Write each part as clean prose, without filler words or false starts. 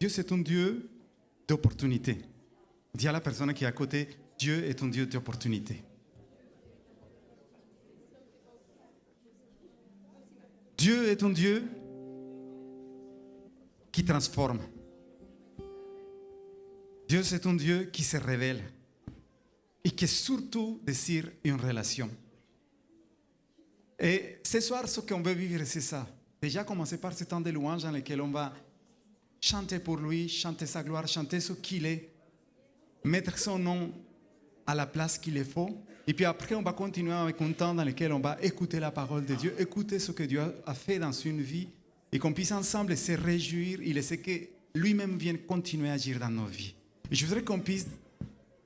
Dieu, c'est un Dieu d'opportunité. Dis à la personne qui est à côté, Dieu est un Dieu d'opportunité. Dieu est un Dieu qui transforme. Dieu, c'est un Dieu qui se révèle et qui surtout désire une relation. Et ce soir, ce qu'on veut vivre, c'est ça. Déjà commencer par ce temps de louange dans lequel on va chanter pour lui, chanter sa gloire, chanter ce qu'il est, mettre son nom à la place qu'il est faut. Et puis après, on va continuer avec un temps dans lequel on va écouter la parole de Dieu, écouter ce que Dieu a fait dans une vie et qu'on puisse ensemble se réjouir et laisser que lui-même vienne continuer à agir dans nos vies. Et je voudrais qu'on puisse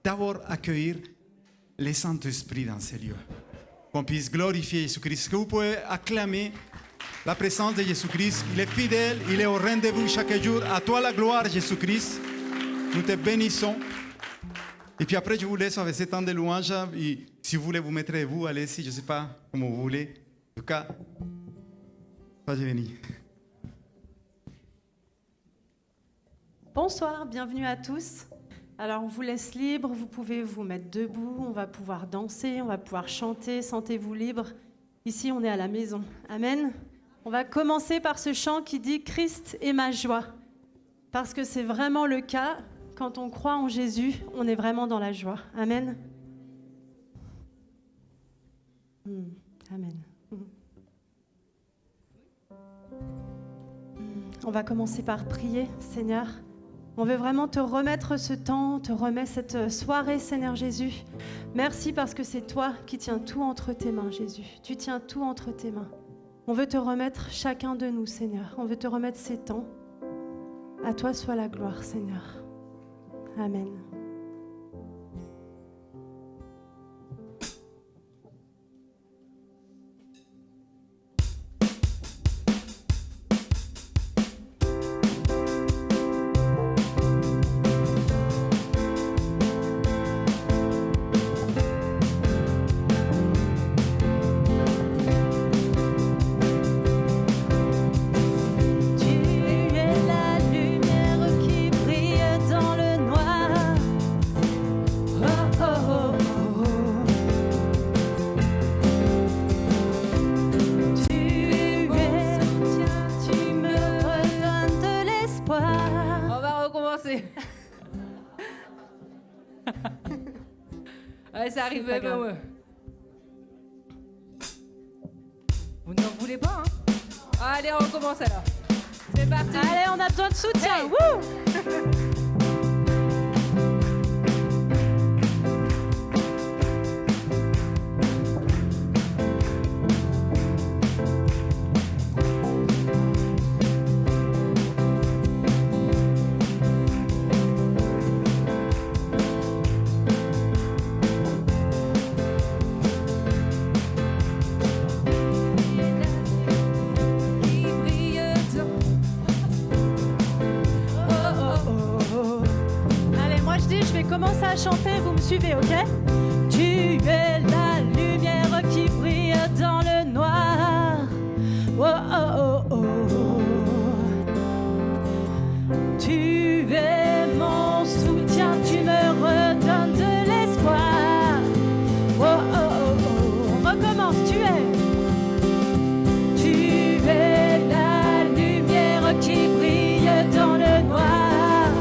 d'abord accueillir le Saint-Esprit dans ces lieux. Qu'on puisse glorifier Jésus-Christ. Est-ce que vous pouvez acclamer la présence de Jésus-Christ? Il est fidèle, il est au rendez-vous chaque jour. À toi la gloire, Jésus-Christ. Nous te bénissons. Et puis après, je vous laisse avec ce temps de louange. Et si vous voulez vous mettre vous, allez-y, je ne sais pas comment vous voulez. En tout cas, soyez bénis. Bonsoir, bienvenue à tous. Alors on vous laisse libre, vous pouvez vous mettre debout, on va pouvoir danser, on va pouvoir chanter, sentez-vous libre. Ici on est à la maison. Amen. On va commencer par ce chant qui dit « Christ est ma joie ». Parce que c'est vraiment le cas, quand on croit en Jésus, on est vraiment dans la joie. Amen. Amen. On va commencer par prier, Seigneur. On veut vraiment te remettre ce temps, te remettre cette soirée, Seigneur Jésus. Merci parce que c'est toi qui tiens tout entre tes mains, Jésus. Tu tiens tout entre tes mains. On veut te remettre chacun de nous, Seigneur. On veut te remettre ces temps. À toi soit la gloire, Seigneur. Amen. Ouais, ça arrive même. Ouais. Vous n'en voulez pas, hein? Allez, on recommence alors. C'est parti. Allez, on a besoin de soutien. Hey. Wouh! Commencez à chanter, vous me suivez, ok? Tu es la lumière qui brille dans le noir. Oh, oh, oh, oh. Tu es mon soutien, tu me redonnes de l'espoir. Oh, oh, oh, oh. On recommence, tu es la lumière qui brille dans le noir.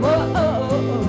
Oh, oh, oh, oh.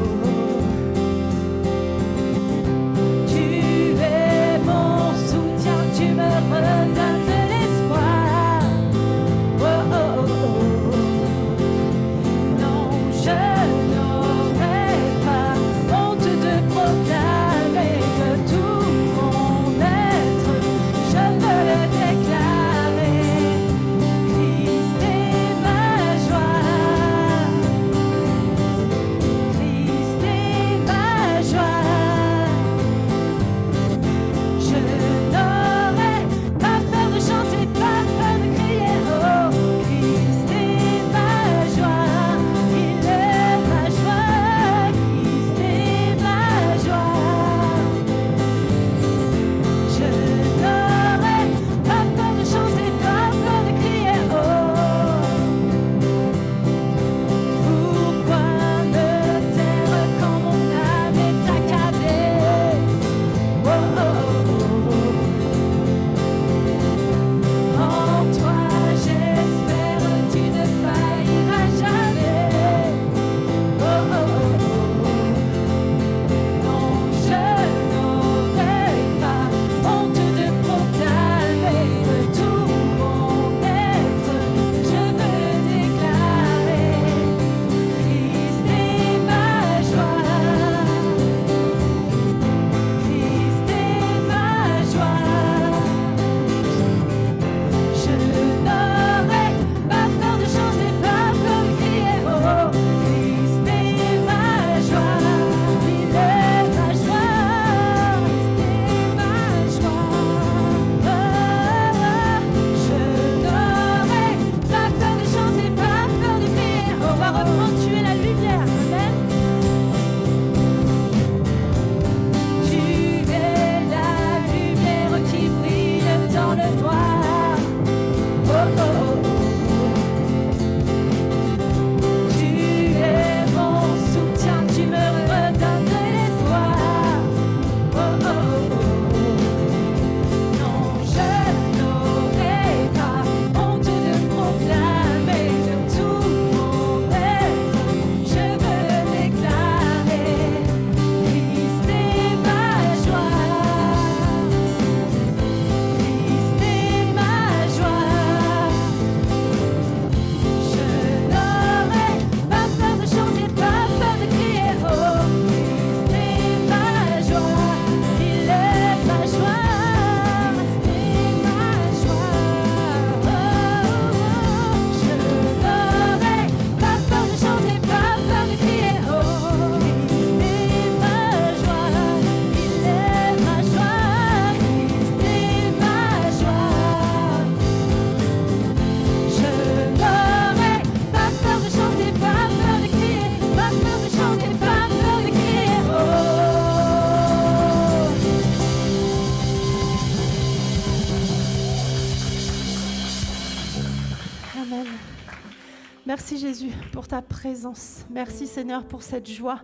Merci Jésus pour ta présence. Merci Seigneur pour cette joie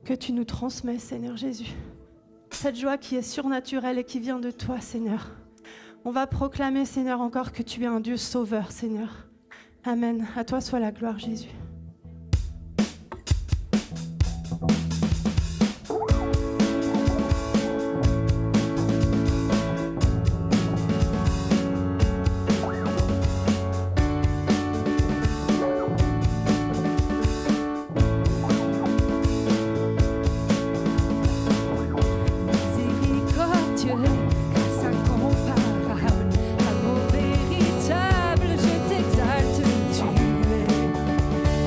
que tu nous transmets, Seigneur Jésus. Cette joie qui est surnaturelle et qui vient de toi, Seigneur. On va proclamer, Seigneur, encore que tu es un Dieu sauveur, Seigneur. Amen. À toi soit la gloire, Jésus. Véritable, je t'exalte, tu es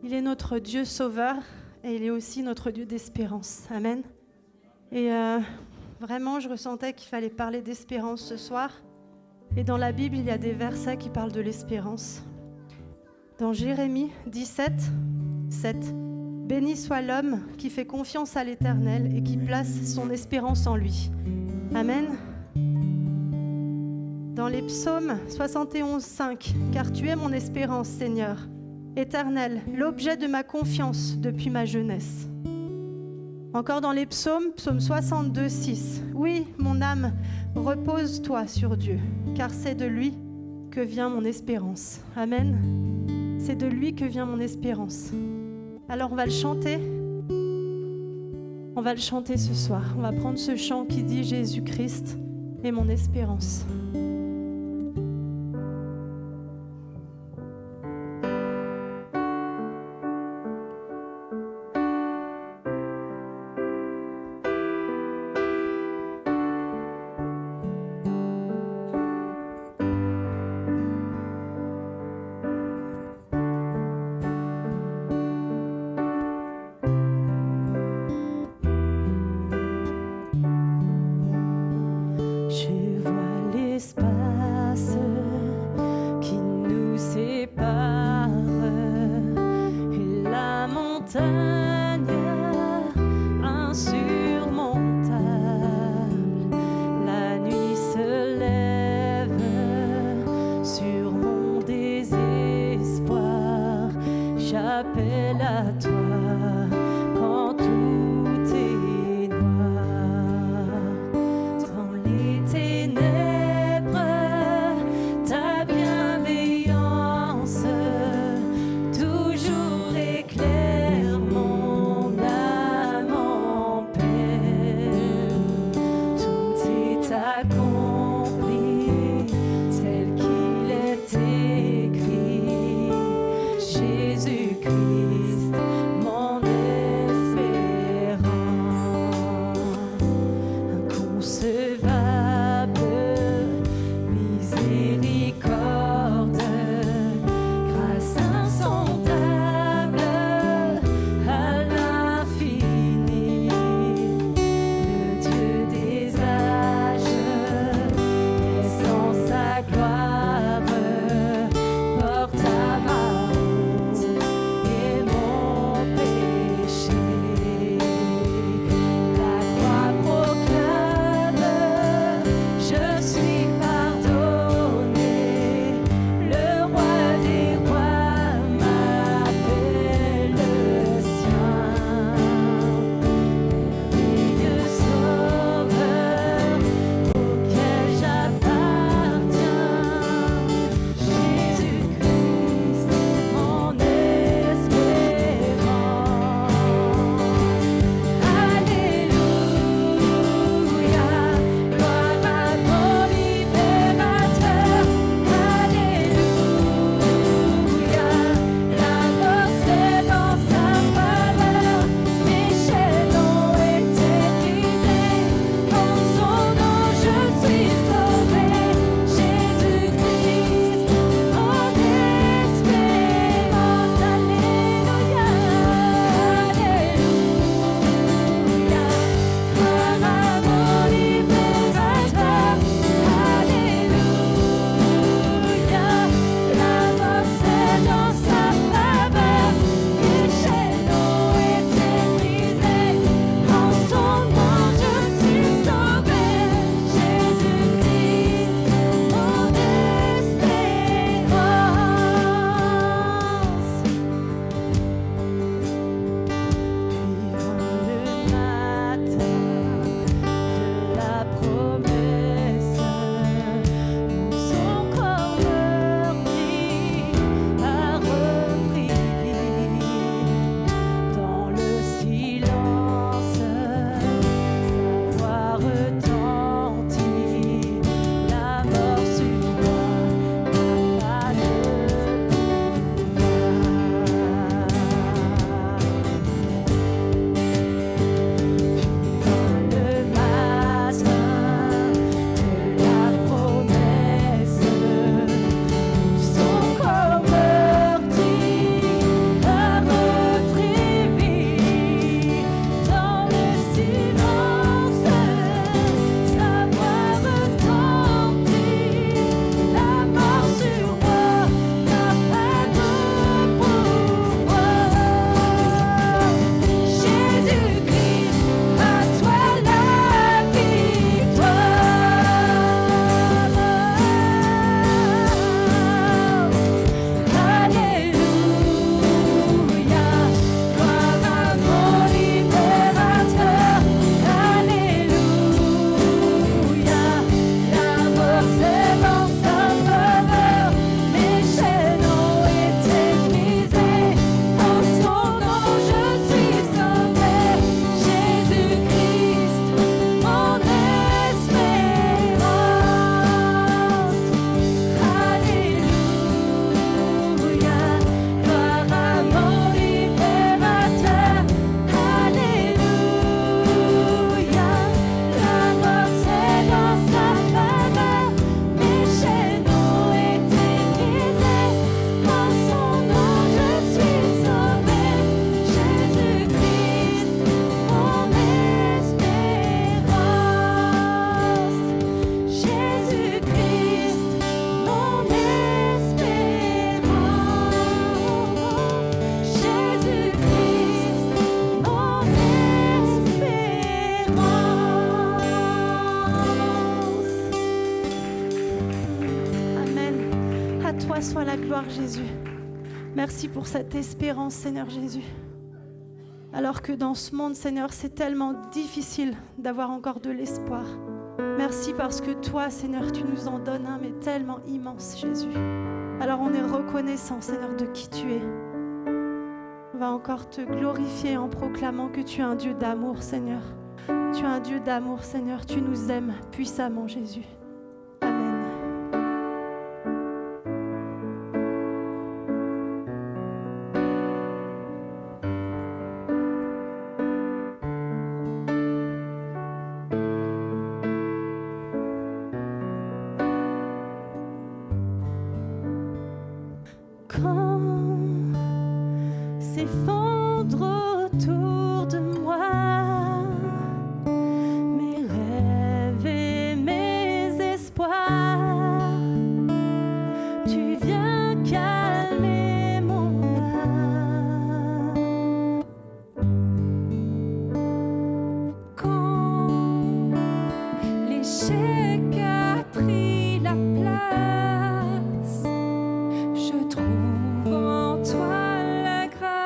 Il est notre Dieu sauveur et il est aussi notre Dieu d'espérance. Amen. Et vraiment, je ressentais qu'il fallait parler d'espérance ce soir. Et dans la Bible, il y a des versets qui parlent de l'espérance. Dans Jérémie 17, 7, « Béni soit l'homme qui fait confiance à l'Éternel et qui place son espérance en lui. » Amen. Dans les psaumes 71, 5, « Car tu es mon espérance, Seigneur, Éternel, l'objet de ma confiance depuis ma jeunesse. » Encore dans les psaumes, psaume 62, 6, « Oui, mon âme, repose-toi sur Dieu, car c'est de lui que vient mon espérance. » Amen. C'est de lui que vient mon espérance. Alors on va le chanter. On va le chanter ce soir. On va prendre ce chant qui dit « Jésus-Christ est mon espérance. » Je vois l'espérance toi soit la gloire, Jésus. Merci pour cette espérance, Seigneur Jésus. Alors que dans ce monde, Seigneur, c'est tellement difficile d'avoir encore de l'espoir. Merci parce que toi, Seigneur, tu nous en donnes un, mais tellement immense, Jésus. Alors on est reconnaissant, Seigneur, de qui tu es. On va encore te glorifier en proclamant que tu es un Dieu d'amour, Seigneur. Tu es un Dieu d'amour, Seigneur. Tu nous aimes puissamment, Jésus. Amen. Quand s'effondre autour de moi mes rêves et mes espoirs, tu viens calmer mon âme. Quand l'échec a pris la place, je trouve en toi la grâce.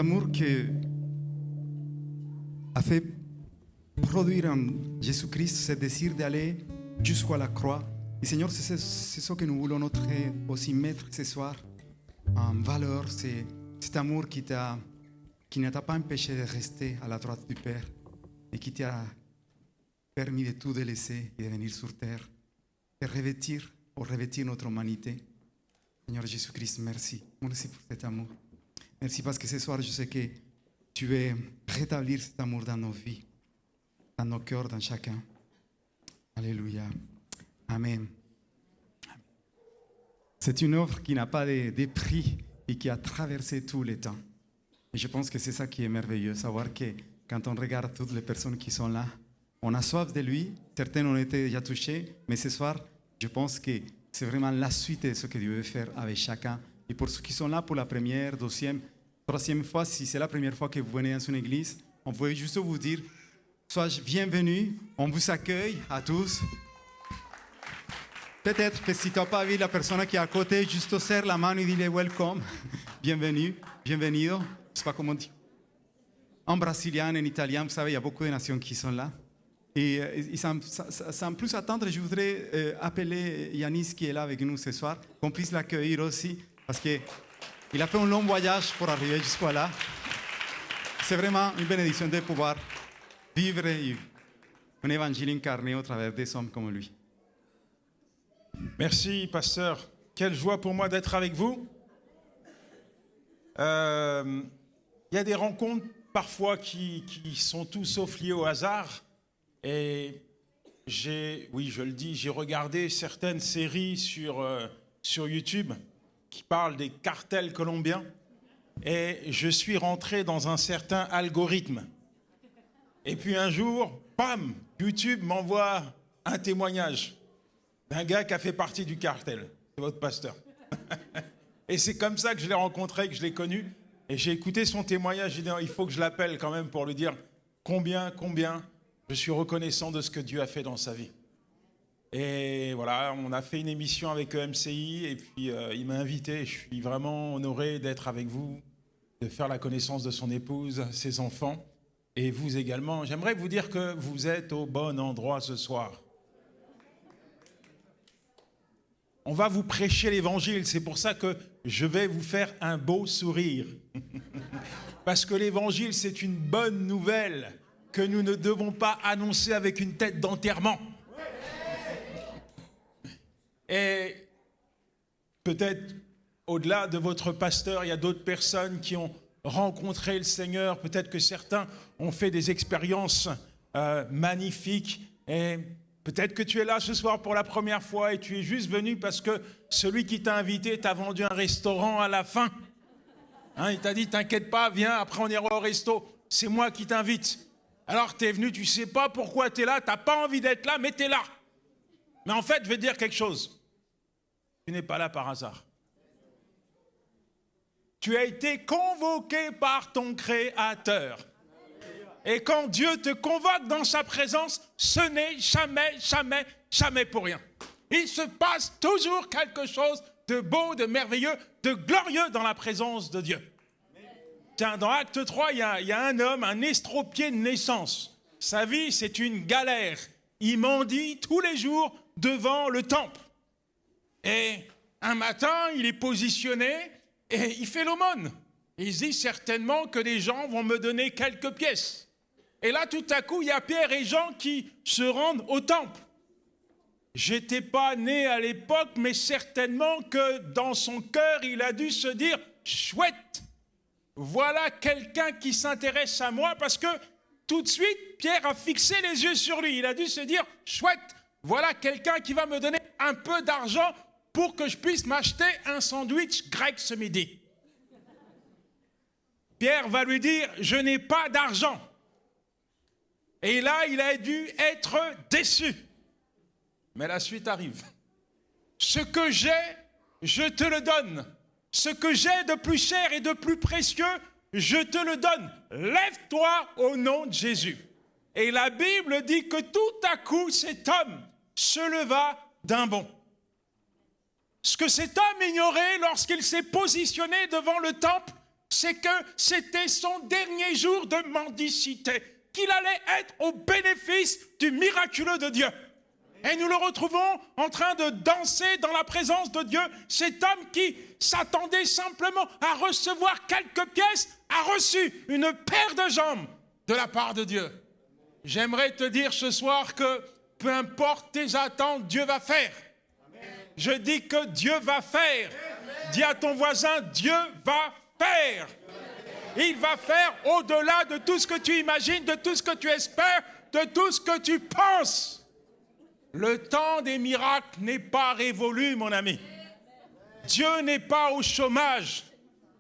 amour qui a fait produire en Jésus-Christ ce désir d'aller jusqu'à la croix. Et Seigneur, c'est ce que nous voulons aussi mettre ce soir en valeur, c'est cet amour qui ne t'a pas empêché de rester à la droite du Père et qui t'a permis de tout délaisser et de venir sur terre, de revêtir notre humanité. Seigneur Jésus-Christ, merci. Merci pour cet amour. Merci parce que ce soir, je sais que tu veux rétablir cet amour dans nos vies, dans nos cœurs, dans chacun. Alléluia. Amen. C'est une œuvre qui n'a pas de prix et qui a traversé tous les temps. Et je pense que c'est ça qui est merveilleux, savoir que quand on regarde toutes les personnes qui sont là, on a soif de lui, certains ont été déjà touchés, mais ce soir, je pense que c'est vraiment la suite de ce que Dieu veut faire avec chacun. Et pour ceux qui sont là pour la première, deuxième, troisième fois, si c'est la première fois que vous venez dans une église, on peut juste vous dire, soyez bienvenus, on vous accueille à tous. Peut-être que si tu n'as pas vu la personne qui est à côté, juste serre la main et dis welcome, bienvenue, bienvenido. Je ne sais pas comment on dit. En brésilien, en italien, vous savez, il y a beaucoup de nations qui sont là. Et sans plus attendre, je voudrais appeler Yanis qui est là avec nous ce soir, qu'on puisse l'accueillir aussi, parce qu'il a fait un long voyage pour arriver jusqu'à là. C'est vraiment une bénédiction de pouvoir vivre un évangile incarné au travers des hommes comme lui. Merci, pasteur. Quelle joie pour moi d'être avec vous. Il y a des rencontres parfois qui sont tout sauf liées au hasard. Et oui, je le dis, j'ai regardé certaines séries sur YouTube qui parlent des cartels colombiens. Et je suis rentré dans un certain algorithme. Et puis un jour, bam, YouTube m'envoie un témoignage d'un gars qui a fait partie du cartel. C'est votre pasteur. Et c'est comme ça que je l'ai rencontré, que je l'ai connu. Et j'ai écouté son témoignage. J'ai dit, il faut que je l'appelle quand même pour lui dire combien je suis reconnaissant de ce que Dieu a fait dans sa vie. Et voilà, on a fait une émission avec EMCI et puis il m'a invité. Je suis vraiment honoré d'être avec vous, de faire la connaissance de son épouse, ses enfants et vous également. J'aimerais vous dire que vous êtes au bon endroit ce soir. On va vous prêcher l'évangile, c'est pour ça que je vais vous faire un beau sourire. Parce que l'évangile, c'est une bonne nouvelle que nous ne devons pas annoncer avec une tête d'enterrement. Et peut-être, au-delà de votre pasteur, il y a d'autres personnes qui ont rencontré le Seigneur. Peut-être que certains ont fait des expériences magnifiques. Et peut-être que tu es là ce soir pour la première fois et tu es juste venu parce que celui qui t'a invité t'a vendu un restaurant à la fin. Hein, il t'a dit, t'inquiète pas, viens, après on ira au resto. C'est moi qui t'invite. Alors tu es venu, tu ne sais pas pourquoi tu es là, tu n'as pas envie d'être là, mais tu es là. Mais en fait, je vais te dire quelque chose. Tu n'es pas là par hasard. Tu as été convoqué par ton Créateur. Et quand Dieu te convoque dans sa présence, ce n'est jamais pour rien. Il se passe toujours quelque chose de beau, de merveilleux, de glorieux dans la présence de Dieu. Tiens, dans Acte 3, il y a un homme, un estropié de naissance. Sa vie, c'est une galère. Il mendie tous les jours devant le temple. Et un matin, il est positionné et il fait l'aumône. Il se dit certainement que les gens vont me donner quelques pièces. Et là, tout à coup, il y a Pierre et Jean qui se rendent au temple. J'étais pas né à l'époque, mais certainement que dans son cœur, il a dû se dire « Chouette, voilà quelqu'un qui s'intéresse à moi » parce que tout de suite, Pierre a fixé les yeux sur lui. Il a dû se dire « Chouette, voilà quelqu'un qui va me donner un peu d'argent pour que je puisse m'acheter un sandwich grec ce midi. » Pierre va lui dire « Je n'ai pas d'argent. » Et là, il a dû être déçu. Mais la suite arrive. Ce que j'ai, je te le donne. Ce que j'ai de plus cher et de plus précieux, je te le donne. Lève-toi au nom de Jésus. Et la Bible dit que tout à coup, cet homme se leva d'un bond. Ce que cet homme ignorait lorsqu'il s'est positionné devant le temple, c'est que c'était son dernier jour de mendicité, qu'il allait être au bénéfice du miraculeux de Dieu. Et nous le retrouvons en train de danser dans la présence de Dieu. Cet homme qui s'attendait simplement à recevoir quelques pièces a reçu une paire de jambes de la part de Dieu. J'aimerais te dire ce soir que peu importe tes attentes, Dieu va faire. Je dis que Dieu va faire. Dis à ton voisin, Dieu va faire. Il va faire au-delà de tout ce que tu imagines, de tout ce que tu espères, de tout ce que tu penses. Le temps des miracles n'est pas révolu, mon ami. Dieu n'est pas au chômage.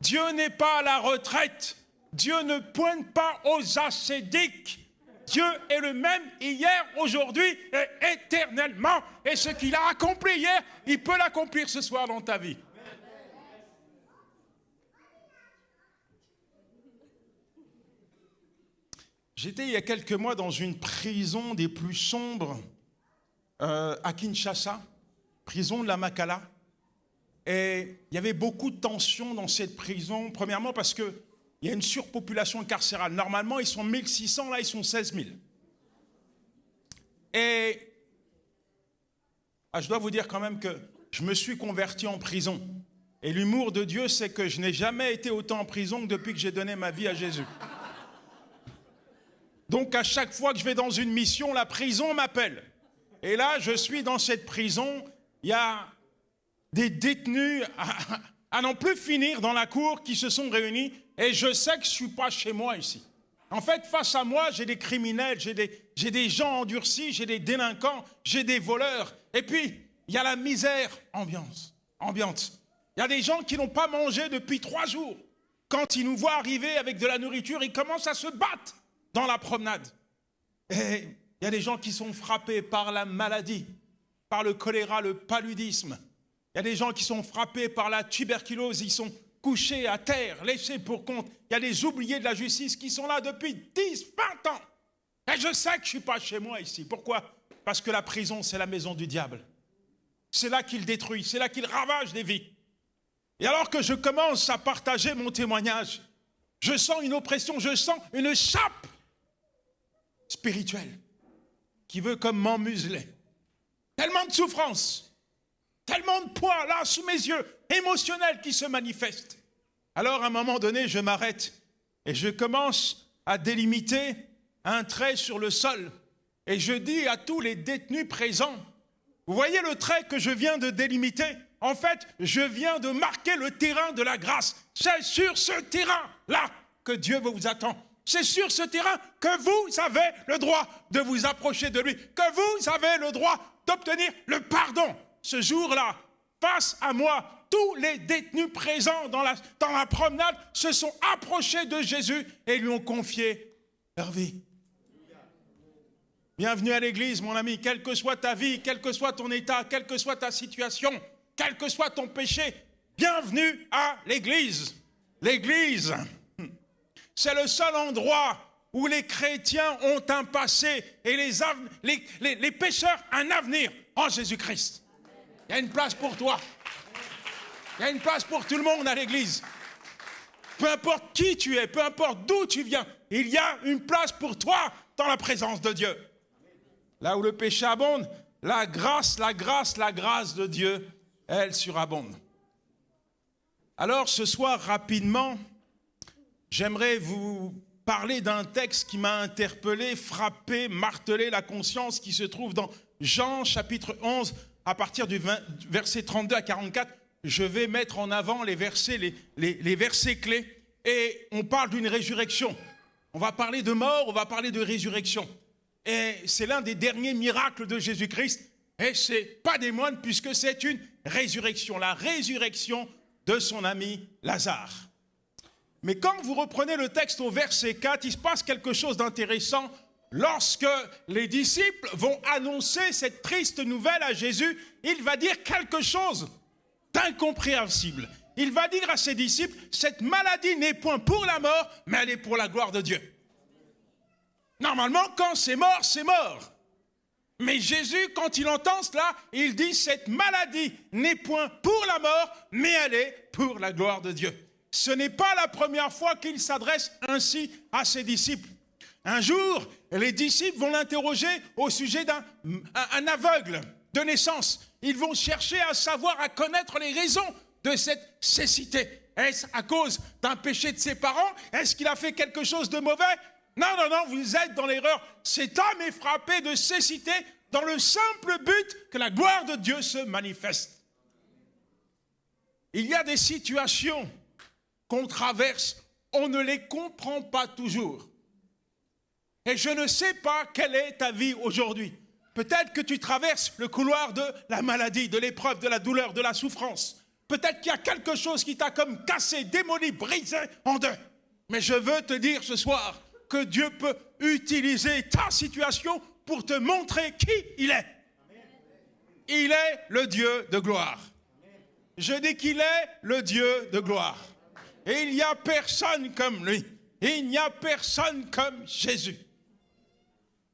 Dieu n'est pas à la retraite. Dieu ne pointe pas aux ascédiques. Dieu est le même hier, aujourd'hui et éternellement. Et ce qu'il a accompli hier, il peut l'accomplir ce soir dans ta vie. J'étais il y a quelques mois dans une prison des plus sombres à Kinshasa, prison de la Makala. Et il y avait beaucoup de tensions dans cette prison. Premièrement parce qu'il y a une surpopulation carcérale. Normalement, ils sont 1600, là, ils sont 16 000. Et je dois vous dire quand même que je me suis converti en prison. Et l'humour de Dieu, c'est que je n'ai jamais été autant en prison que depuis que j'ai donné ma vie à Jésus. Donc, à chaque fois que je vais dans une mission, la prison m'appelle. Et là, je suis dans cette prison. Il y a des détenus à n'en plus finir dans la cour qui se sont réunis. Et je sais que je ne suis pas chez moi ici. En fait, face à moi, j'ai des criminels, j'ai des gens endurcis, j'ai des délinquants, j'ai des voleurs. Et puis, il y a la misère ambiante. Il y a des gens qui n'ont pas mangé depuis 3 jours. Quand ils nous voient arriver avec de la nourriture, ils commencent à se battre dans la promenade. Et il y a des gens qui sont frappés par la maladie, par le choléra, le paludisme. Il y a des gens qui sont frappés par la tuberculose, ils sont couchés à terre, laissés pour compte. Il y a des oubliés de la justice qui sont là depuis 10, 20 ans. Et je sais que je ne suis pas chez moi ici. Pourquoi? Parce que la prison, c'est la maison du diable. C'est là qu'il détruit, c'est là qu'il ravage des vies. Et alors que je commence à partager mon témoignage, je sens une oppression, je sens une chape spirituelle qui veut comme m'emmuseler. Tellement de souffrance, tellement de poids là sous mes yeux, émotionnel qui se manifeste. Alors à un moment donné, je m'arrête et je commence à délimiter un trait sur le sol. Et je dis à tous les détenus présents, vous voyez le trait que je viens de délimiter? En fait, je viens de marquer le terrain de la grâce. C'est sur ce terrain-là que Dieu vous attend. C'est sur ce terrain que vous avez le droit de vous approcher de lui, que vous avez le droit d'obtenir le pardon. Ce jour-là, face à moi, tous les détenus présents dans la promenade se sont approchés de Jésus et lui ont confié leur vie. Bienvenue à l'église, mon ami, quelle que soit ta vie, quel que soit ton état, quelle que soit ta situation, quel que soit ton péché, bienvenue à l'église. L'église, c'est le seul endroit où les chrétiens ont un passé et les pécheurs un avenir en Jésus-Christ. Il y a une place pour toi. Il y a une place pour tout le monde à l'église. Peu importe qui tu es, peu importe d'où tu viens, il y a une place pour toi dans la présence de Dieu. Là où le péché abonde, la grâce de Dieu, elle surabonde. Alors ce soir, rapidement, j'aimerais vous parler d'un texte qui m'a interpellé, frappé, martelé la conscience, qui se trouve dans Jean chapitre 11, à partir du verset 32 à 44. Je vais mettre en avant les versets, les versets clés, et on parle d'une résurrection. On va parler de mort, on va parler de résurrection. Et c'est l'un des derniers miracles de Jésus-Christ, et c'est pas des moindres puisque c'est une résurrection, la résurrection de son ami Lazare. Mais quand vous reprenez le texte au verset 4, il se passe quelque chose d'intéressant. Lorsque les disciples vont annoncer cette triste nouvelle à Jésus, il va dire quelque chose d'incompréhensible. Il va dire à ses disciples, cette maladie n'est point pour la mort, mais elle est pour la gloire de Dieu. Normalement, quand c'est mort, c'est mort. Mais Jésus, quand il entend cela, il dit, cette maladie n'est point pour la mort, mais elle est pour la gloire de Dieu. ce n'est pas la première fois qu'il s'adresse ainsi à ses disciples. Un jour, les disciples vont l'interroger au sujet d'un aveugle de naissance. Ils vont chercher à savoir, à connaître les raisons de cette cécité. Est-ce à cause d'un péché de ses parents? Est-ce qu'il a fait quelque chose de mauvais? Non, vous êtes dans l'erreur. Cet homme est frappé de cécité dans le simple but que la gloire de Dieu se manifeste. Il y a des situations qu'on traverse, on ne les comprend pas toujours. Et je ne sais pas quelle est ta vie aujourd'hui. Peut-être que tu traverses le couloir de la maladie, de l'épreuve, de la douleur, de la souffrance. Peut-être qu'il y a quelque chose qui t'a comme cassé, démoli, brisé en deux. Mais je veux te dire ce soir que Dieu peut utiliser ta situation pour te montrer qui il est. Il est le Dieu de gloire. Je dis qu'il est le Dieu de gloire. Et il n'y a personne comme lui. Il n'y a personne comme Jésus.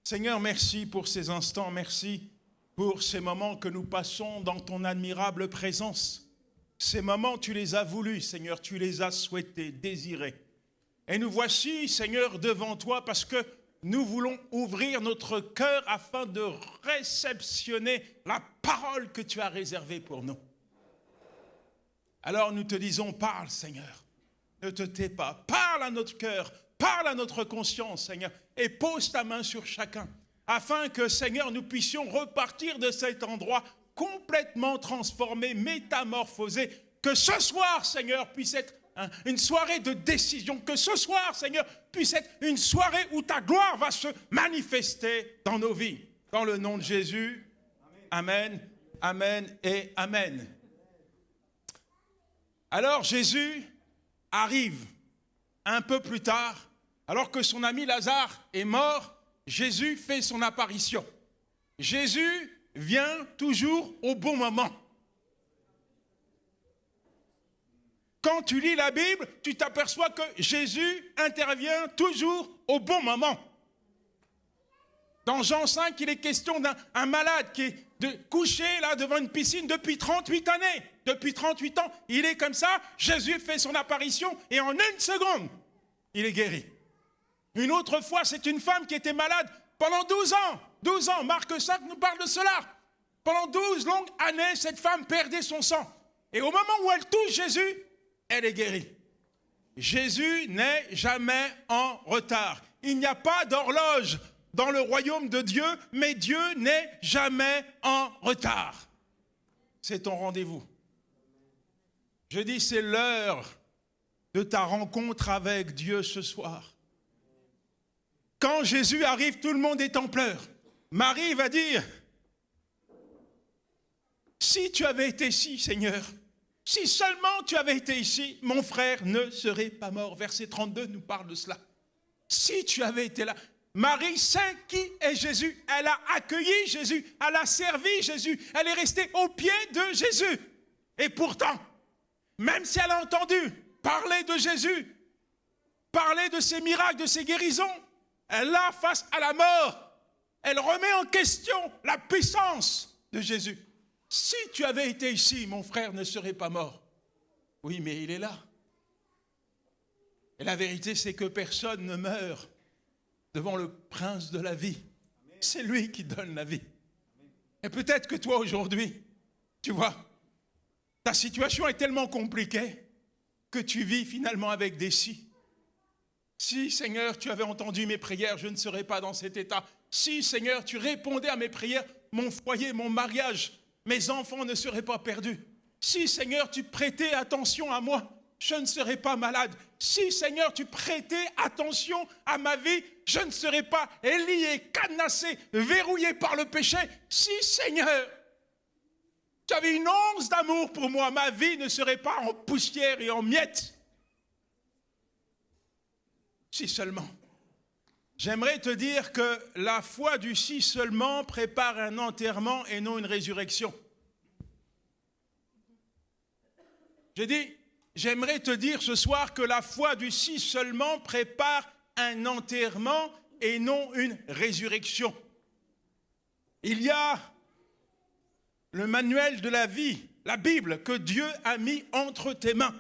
Seigneur, merci pour ces instants. Merci pour ces moments que nous passons dans ton admirable présence. Ces moments, tu les as voulus, Seigneur. Tu les as souhaités, désirés. Et nous voici, Seigneur, devant toi parce que nous voulons ouvrir notre cœur afin de réceptionner la parole que tu as réservée pour nous. Alors nous te disons, parle, Seigneur. Ne te tais pas. Parle à notre cœur. Parle à notre conscience, Seigneur. Et pose ta main sur chacun. Afin que, Seigneur, nous puissions repartir de cet endroit complètement transformé, métamorphosé. Que ce soir, Seigneur, puisse être une soirée de décision. Que ce soir, Seigneur, puisse être une soirée où ta gloire va se manifester dans nos vies. Dans le nom de Jésus. Amen, amen et amen. Alors Jésus arrive un peu plus tard, alors que son ami Lazare est mort, Jésus fait son apparition. Jésus vient toujours au bon moment. Quand tu lis la Bible, tu t'aperçois que Jésus intervient toujours au bon moment. Dans Jean 5, il est question d'un malade qui est couché là devant une piscine depuis 38 années. Depuis 38 ans, il est comme ça. Jésus fait son apparition et en une seconde, il est guéri. Une autre fois, c'est une femme qui était malade pendant 12 ans. 12 ans, Marc 5 nous parle de cela. Pendant 12 longues années, cette femme perdait son sang. Et au moment où elle touche Jésus, elle est guérie. Jésus n'est jamais en retard. Il n'y a pas d'horloge dans le royaume de Dieu, mais Dieu n'est jamais en retard. C'est ton rendez-vous. Je dis, c'est l'heure de ta rencontre avec Dieu ce soir. Quand Jésus arrive, tout le monde est en pleurs. Marie va dire, si tu avais été ici, Seigneur, si seulement tu avais été ici, mon frère ne serait pas mort. Verset 32 nous parle de cela. Si tu avais été là. Marie sait qui est Jésus. Elle a accueilli Jésus. Elle a servi Jésus. Elle est restée au pied de Jésus. Et pourtant, même si elle a entendu parler de Jésus, parler de ses miracles, de ses guérisons, elle a face à la mort. Elle remet en question la puissance de Jésus. Si tu avais été ici, mon frère ne serait pas mort. Oui, mais il est là. Et la vérité, c'est que personne ne meurt devant le prince de la vie. C'est lui qui donne la vie. Et peut-être que toi, aujourd'hui, tu vois, ta situation est tellement compliquée que tu vis finalement avec des si. Si, Seigneur, tu avais entendu mes prières, je ne serais pas dans cet état. Si, Seigneur, tu répondais à mes prières, mon foyer, mon mariage, mes enfants ne seraient pas perdus. Si, Seigneur, tu prêtais attention à moi, je ne serais pas malade. Si, Seigneur, tu prêtais attention à ma vie, je ne serais pas lié, cadenassé, verrouillé par le péché. Si, Seigneur, tu avais une once d'amour pour moi, ma vie ne serait pas en poussière et en miettes. Si seulement. J'aimerais te dire que la foi du si seulement prépare un enterrement et non une résurrection. J'ai dit, j'aimerais te dire ce soir que la foi du si seulement prépare un enterrement et non une résurrection. Il y a le manuel de la vie, la Bible, que Dieu a mis entre tes mains.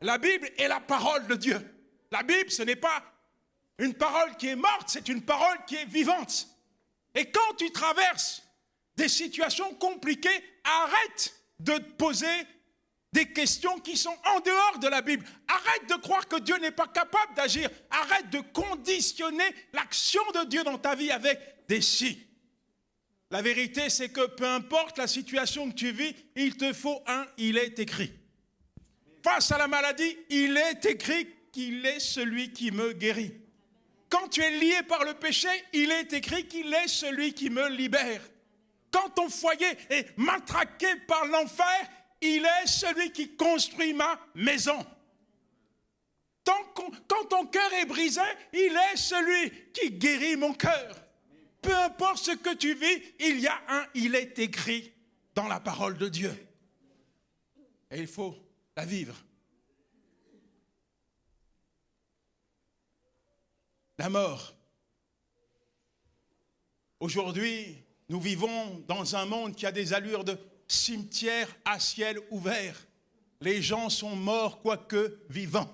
La Bible est la parole de Dieu. La Bible, ce n'est pas une parole qui est morte, c'est une parole qui est vivante. Et quand tu traverses des situations compliquées, arrête de te poser des questions qui sont en dehors de la Bible. Arrête de croire que Dieu n'est pas capable d'agir. Arrête de conditionner l'action de Dieu dans ta vie avec des si. La vérité, c'est que peu importe la situation que tu vis, il te faut il est écrit. Face à la maladie, il est écrit qu'il est celui qui me guérit. Quand tu es lié par le péché, il est écrit qu'il est celui qui me libère. Quand ton foyer est matraqué par l'enfer, il est celui qui construit ma maison. Quand ton cœur est brisé, il est celui qui guérit mon cœur. Peu importe ce que tu vis, il est écrit dans la parole de Dieu. Et il faut la vivre. La mort. Aujourd'hui, nous vivons dans un monde qui a des allures de cimetière à ciel ouvert. Les gens sont morts quoique vivants.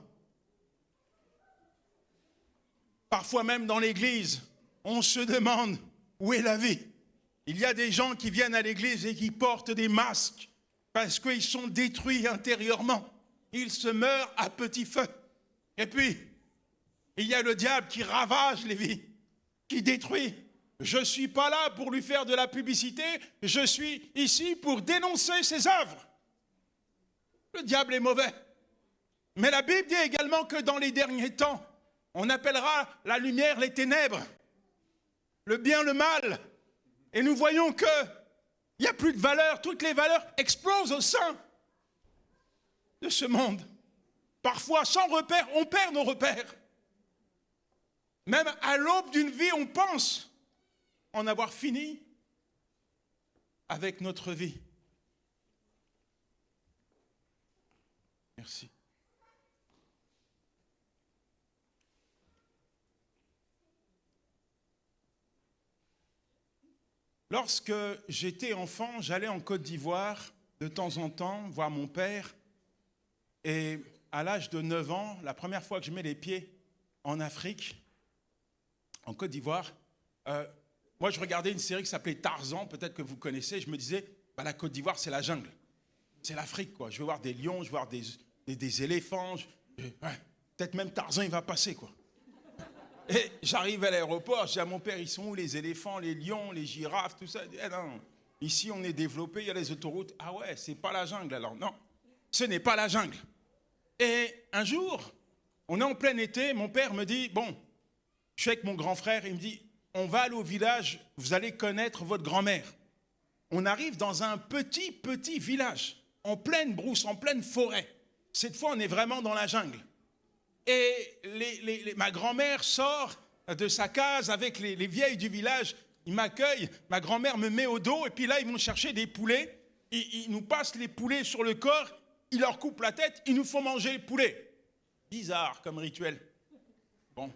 Parfois même dans l'église, on se demande où est la vie. Il y a des gens qui viennent à l'église et qui portent des masques parce qu'ils sont détruits intérieurement. Ils se meurent à petit feu. Et puis, il y a le diable qui ravage les vies, qui détruit. Je ne suis pas là pour lui faire de la publicité, je suis ici pour dénoncer ses œuvres. Le diable est mauvais. Mais la Bible dit également que dans les derniers temps, on appellera la lumière les ténèbres, le bien le mal. Et nous voyons qu'il n'y a plus de valeur, toutes les valeurs explosent au sein de ce monde. Parfois, sans repère, on perd nos repères. Même à l'aube d'une vie, on pense en avoir fini avec notre vie. Merci. Lorsque j'étais enfant, j'allais en Côte d'Ivoire de temps en temps voir mon père. Et à l'âge de 9 ans, la première fois que je mets les pieds en Afrique, en Côte d'Ivoire, moi je regardais une série qui s'appelait Tarzan, peut-être que vous connaissez. Je me disais, la Côte d'Ivoire c'est la jungle, c'est l'Afrique quoi. Je veux voir des lions, je veux voir des éléphants, peut-être même Tarzan il va passer quoi. Et j'arrive à l'aéroport, je dis à mon père, ils sont où les éléphants, les lions, les girafes, tout ça. Non, ici on est développé, il y a les autoroutes. Ah ouais, c'est pas la jungle alors. Non, ce n'est pas la jungle. Et un jour, on est en plein été, mon père me dit, bon, je suis avec mon grand frère, il me dit, on va aller au village, vous allez connaître votre grand-mère. On arrive dans un petit village, en pleine brousse, en pleine forêt. Cette fois, on est vraiment dans la jungle. Et ma grand-mère sort de sa case avec les vieilles du village. Ils m'accueillent, ma grand-mère me met au dos, et puis là, ils vont chercher des poulets. Ils nous passent les poulets sur le corps, ils leur coupent la tête, ils nous font manger le poulet. Bizarre comme rituel. Bon.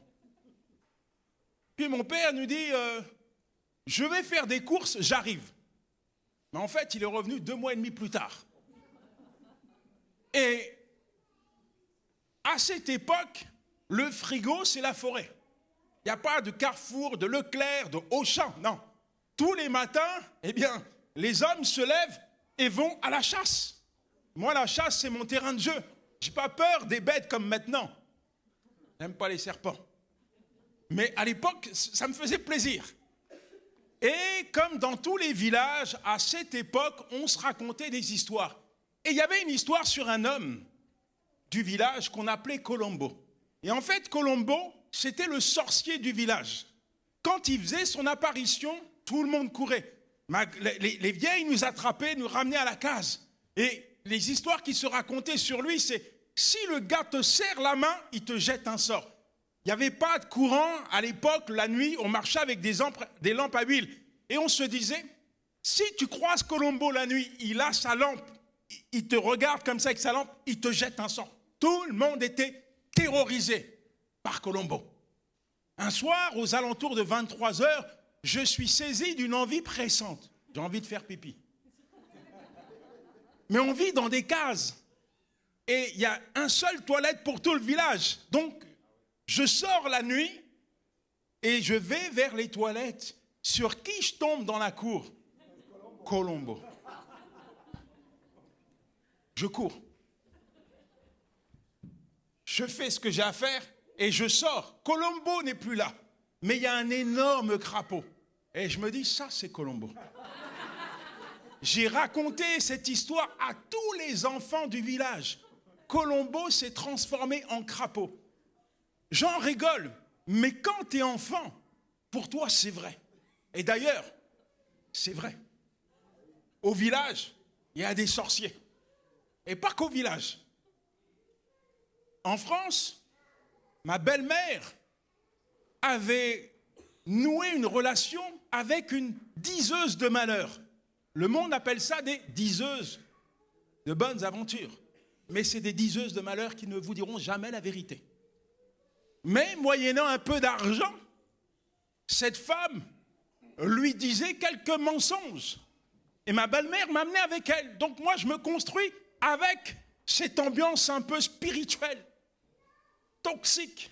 Puis mon père nous dit, je vais faire des courses, j'arrive. Mais en fait, il est revenu 2 mois et demi plus tard. Et à cette époque, le frigo, c'est la forêt. Il n'y a pas de Carrefour, de Leclerc, de Auchan, non. Tous les matins, eh bien, les hommes se lèvent et vont à la chasse. Moi, la chasse, c'est mon terrain de jeu. Je n'ai pas peur des bêtes comme maintenant. J'aime pas les serpents. Mais à l'époque, ça me faisait plaisir. Et comme dans tous les villages, à cette époque, on se racontait des histoires. Et il y avait une histoire sur un homme du village qu'on appelait Colombo. Et en fait, Colombo, c'était le sorcier du village. Quand il faisait son apparition, tout le monde courait. Les vieilles nous attrapaient, nous ramenaient à la case. Et les histoires qui se racontaient sur lui, c'est si le gars te serre la main, il te jette un sort. Il n'y avait pas de courant à l'époque, la nuit, on marchait avec des lampes à huile. Et on se disait, si tu croises Colombo la nuit, il a sa lampe, il te regarde comme ça avec sa lampe, il te jette un sort. Tout le monde était terrorisé par Colombo. Un soir, aux alentours de 23 heures, je suis saisi d'une envie pressante. J'ai envie de faire pipi. Mais on vit dans des cases. Et il y a un seul toilette pour tout le village. Donc, je sors la nuit et je vais vers les toilettes. Sur qui je tombe dans la cour? Colombo. Je cours. Je fais ce que j'ai à faire et je sors. Colombo n'est plus là. Mais il y a un énorme crapaud. Et je me dis, ça c'est Colombo. J'ai raconté cette histoire à tous les enfants du village. Colombo s'est transformé en crapaud. J'en rigole, mais quand tu es enfant, pour toi c'est vrai. Et d'ailleurs, c'est vrai. Au village, il y a des sorciers. Et pas qu'au village. En France, ma belle-mère avait noué une relation avec une diseuse de malheur. Le monde appelle ça des diseuses de bonnes aventures. Mais c'est des diseuses de malheur qui ne vous diront jamais la vérité. Mais moyennant un peu d'argent, cette femme lui disait quelques mensonges. Et ma belle-mère m'amenait avec elle. Donc moi, je me construis avec cette ambiance un peu spirituelle, toxique,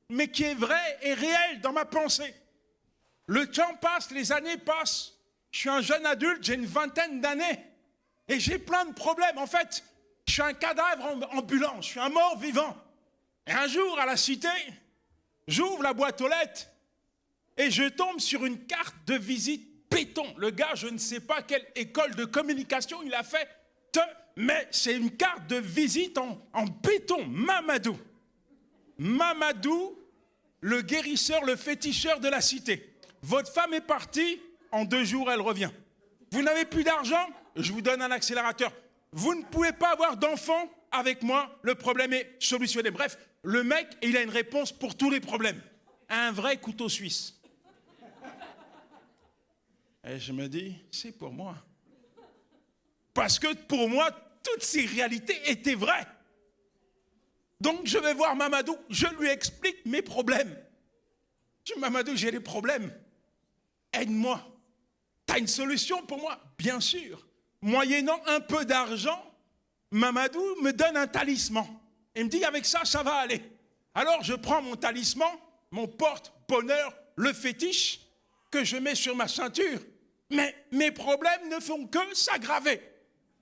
mais qui est vraie et réelle dans ma pensée. Le temps passe, les années passent. Je suis un jeune adulte, j'ai une vingtaine d'années. Et j'ai plein de problèmes. En fait, je suis un cadavre ambulant, je suis un mort vivant. Et un jour, à la cité, j'ouvre la boîte aux lettres et je tombe sur une carte de visite béton. Le gars, je ne sais pas quelle école de communication il a fait, mais c'est une carte de visite en béton. Mamadou. Mamadou, le guérisseur, le féticheur de la cité. Votre femme est partie, en 2 jours, elle revient. Vous n'avez plus d'argent, je vous donne un accélérateur. Vous ne pouvez pas avoir d'enfant avec moi, le problème est solutionné. Bref, le mec, il a une réponse pour tous les problèmes. Un vrai couteau suisse. Et je me dis, c'est pour moi. Parce que pour moi, toutes ces réalités étaient vraies. Donc je vais voir Mamadou, je lui explique mes problèmes. Je dis, Mamadou, j'ai des problèmes. Aide-moi. T'as une solution pour moi? Bien sûr. Moyennant un peu d'argent, Mamadou me donne un talisman. Il me dit, avec ça, ça va aller. Alors je prends mon talisman, mon porte-bonheur, le fétiche, que je mets sur ma ceinture. Mais mes problèmes ne font que s'aggraver.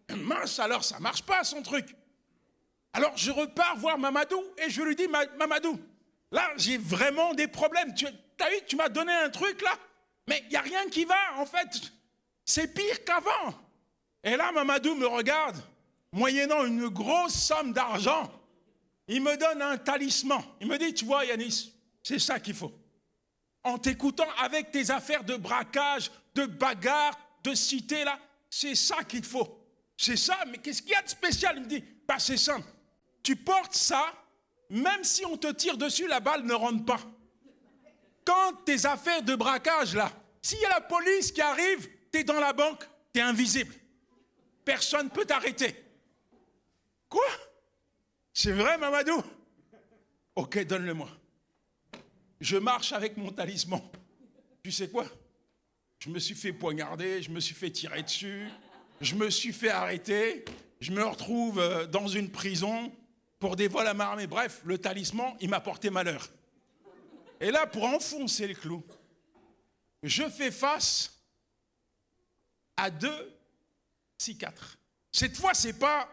Mince, alors ça marche pas son truc. Alors je repars voir Mamadou et je lui dis, Mamadou, là j'ai vraiment des problèmes. T'as vu, tu m'as donné un truc là, mais il n'y a rien qui va en fait. C'est pire qu'avant. Et là Mamadou me regarde, moyennant une grosse somme d'argent. Il me donne un talisman. Il me dit, tu vois Yanis, c'est ça qu'il faut. En t'écoutant avec tes affaires de braquage, de bagarre, de cité là, c'est ça qu'il faut. C'est ça, mais qu'est-ce qu'il y a de spécial? Il me dit, bah c'est simple. Tu portes ça, même si on te tire dessus, la balle ne rentre pas. Quand tes affaires de braquage là, s'il y a la police qui arrive, t'es dans la banque, t'es invisible. Personne ne peut t'arrêter. Quoi? C'est vrai, Mamadou? Ok, donne-le-moi. Je marche avec mon talisman. Tu sais quoi? Je me suis fait poignarder, je me suis fait tirer dessus, je me suis fait arrêter, je me retrouve dans une prison pour des vols à main armée. Bref, le talisman, il m'a porté malheur. Et là, pour enfoncer le clou, je fais face à 2 psychiatres. Cette fois, c'est pas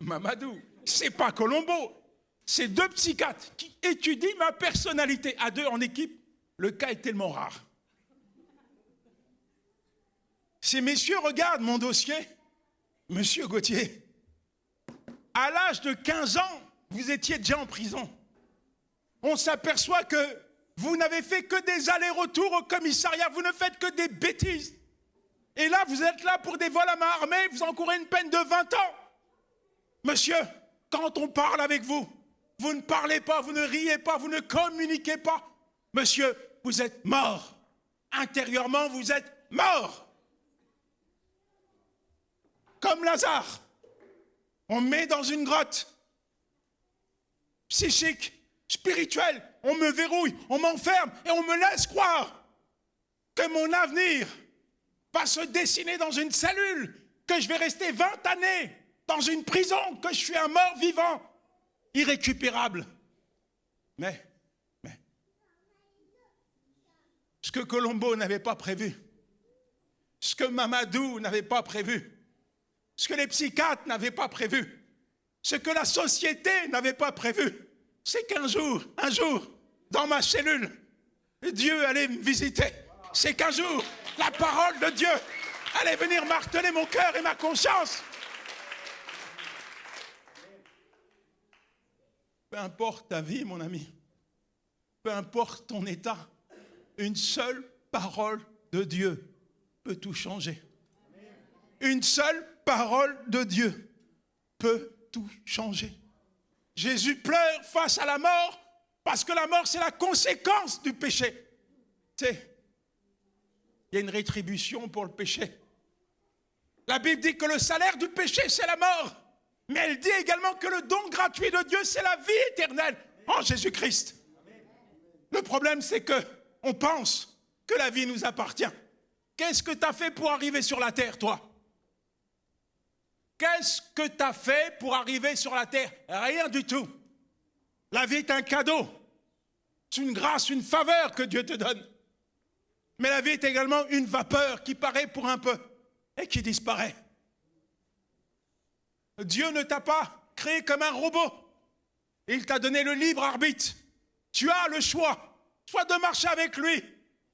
Mamadou, c'est pas Colombo. C'est 2 psychiatres qui étudient ma personnalité. À 2 en équipe, le cas est tellement rare. Ces messieurs regardent mon dossier. Monsieur Gauthier, à l'âge de 15 ans, vous étiez déjà en prison. On s'aperçoit que vous n'avez fait que des allers-retours au commissariat. Vous ne faites que des bêtises. Et là, vous êtes là pour des vols à main armée. Vous encourez une peine de 20 ans. Monsieur, quand on parle avec vous, vous ne parlez pas, vous ne riez pas, vous ne communiquez pas. Monsieur, vous êtes mort. Intérieurement, vous êtes mort. Comme Lazare. On me met dans une grotte. Psychique, spirituelle. On me verrouille, on m'enferme et on me laisse croire que mon avenir va se dessiner dans une cellule, que je vais rester 20 années dans une prison, que je suis un mort vivant, irrécupérable. Mais, ce que Colombo n'avait pas prévu, ce que Mamadou n'avait pas prévu, ce que les psychiatres n'avaient pas prévu, ce que la société n'avait pas prévu, c'est qu'un jour, dans ma cellule, Dieu allait me visiter. C'est qu'un jour, la parole de Dieu allait venir marteler mon cœur et ma conscience. Peu importe ta vie, mon ami, peu importe ton état, une seule parole de Dieu peut tout changer. Une seule parole de Dieu peut tout changer. Jésus pleure face à la mort parce que la mort, c'est la conséquence du péché. Tu sais, il y a une rétribution pour le péché. La Bible dit que le salaire du péché, c'est la mort. Mais elle dit également que le don gratuit de Dieu, c'est la vie éternelle en Jésus-Christ. Le problème, c'est qu'on pense que la vie nous appartient. Qu'est-ce que tu as fait pour arriver sur la terre, toi? Qu'est-ce que tu as fait pour arriver sur la terre? Rien du tout. La vie est un cadeau. C'est une grâce, une faveur que Dieu te donne. Mais la vie est également une vapeur qui paraît pour un peu et qui disparaît. Dieu ne t'a pas créé comme un robot. Il t'a donné le libre arbitre. Tu as le choix, soit de marcher avec lui,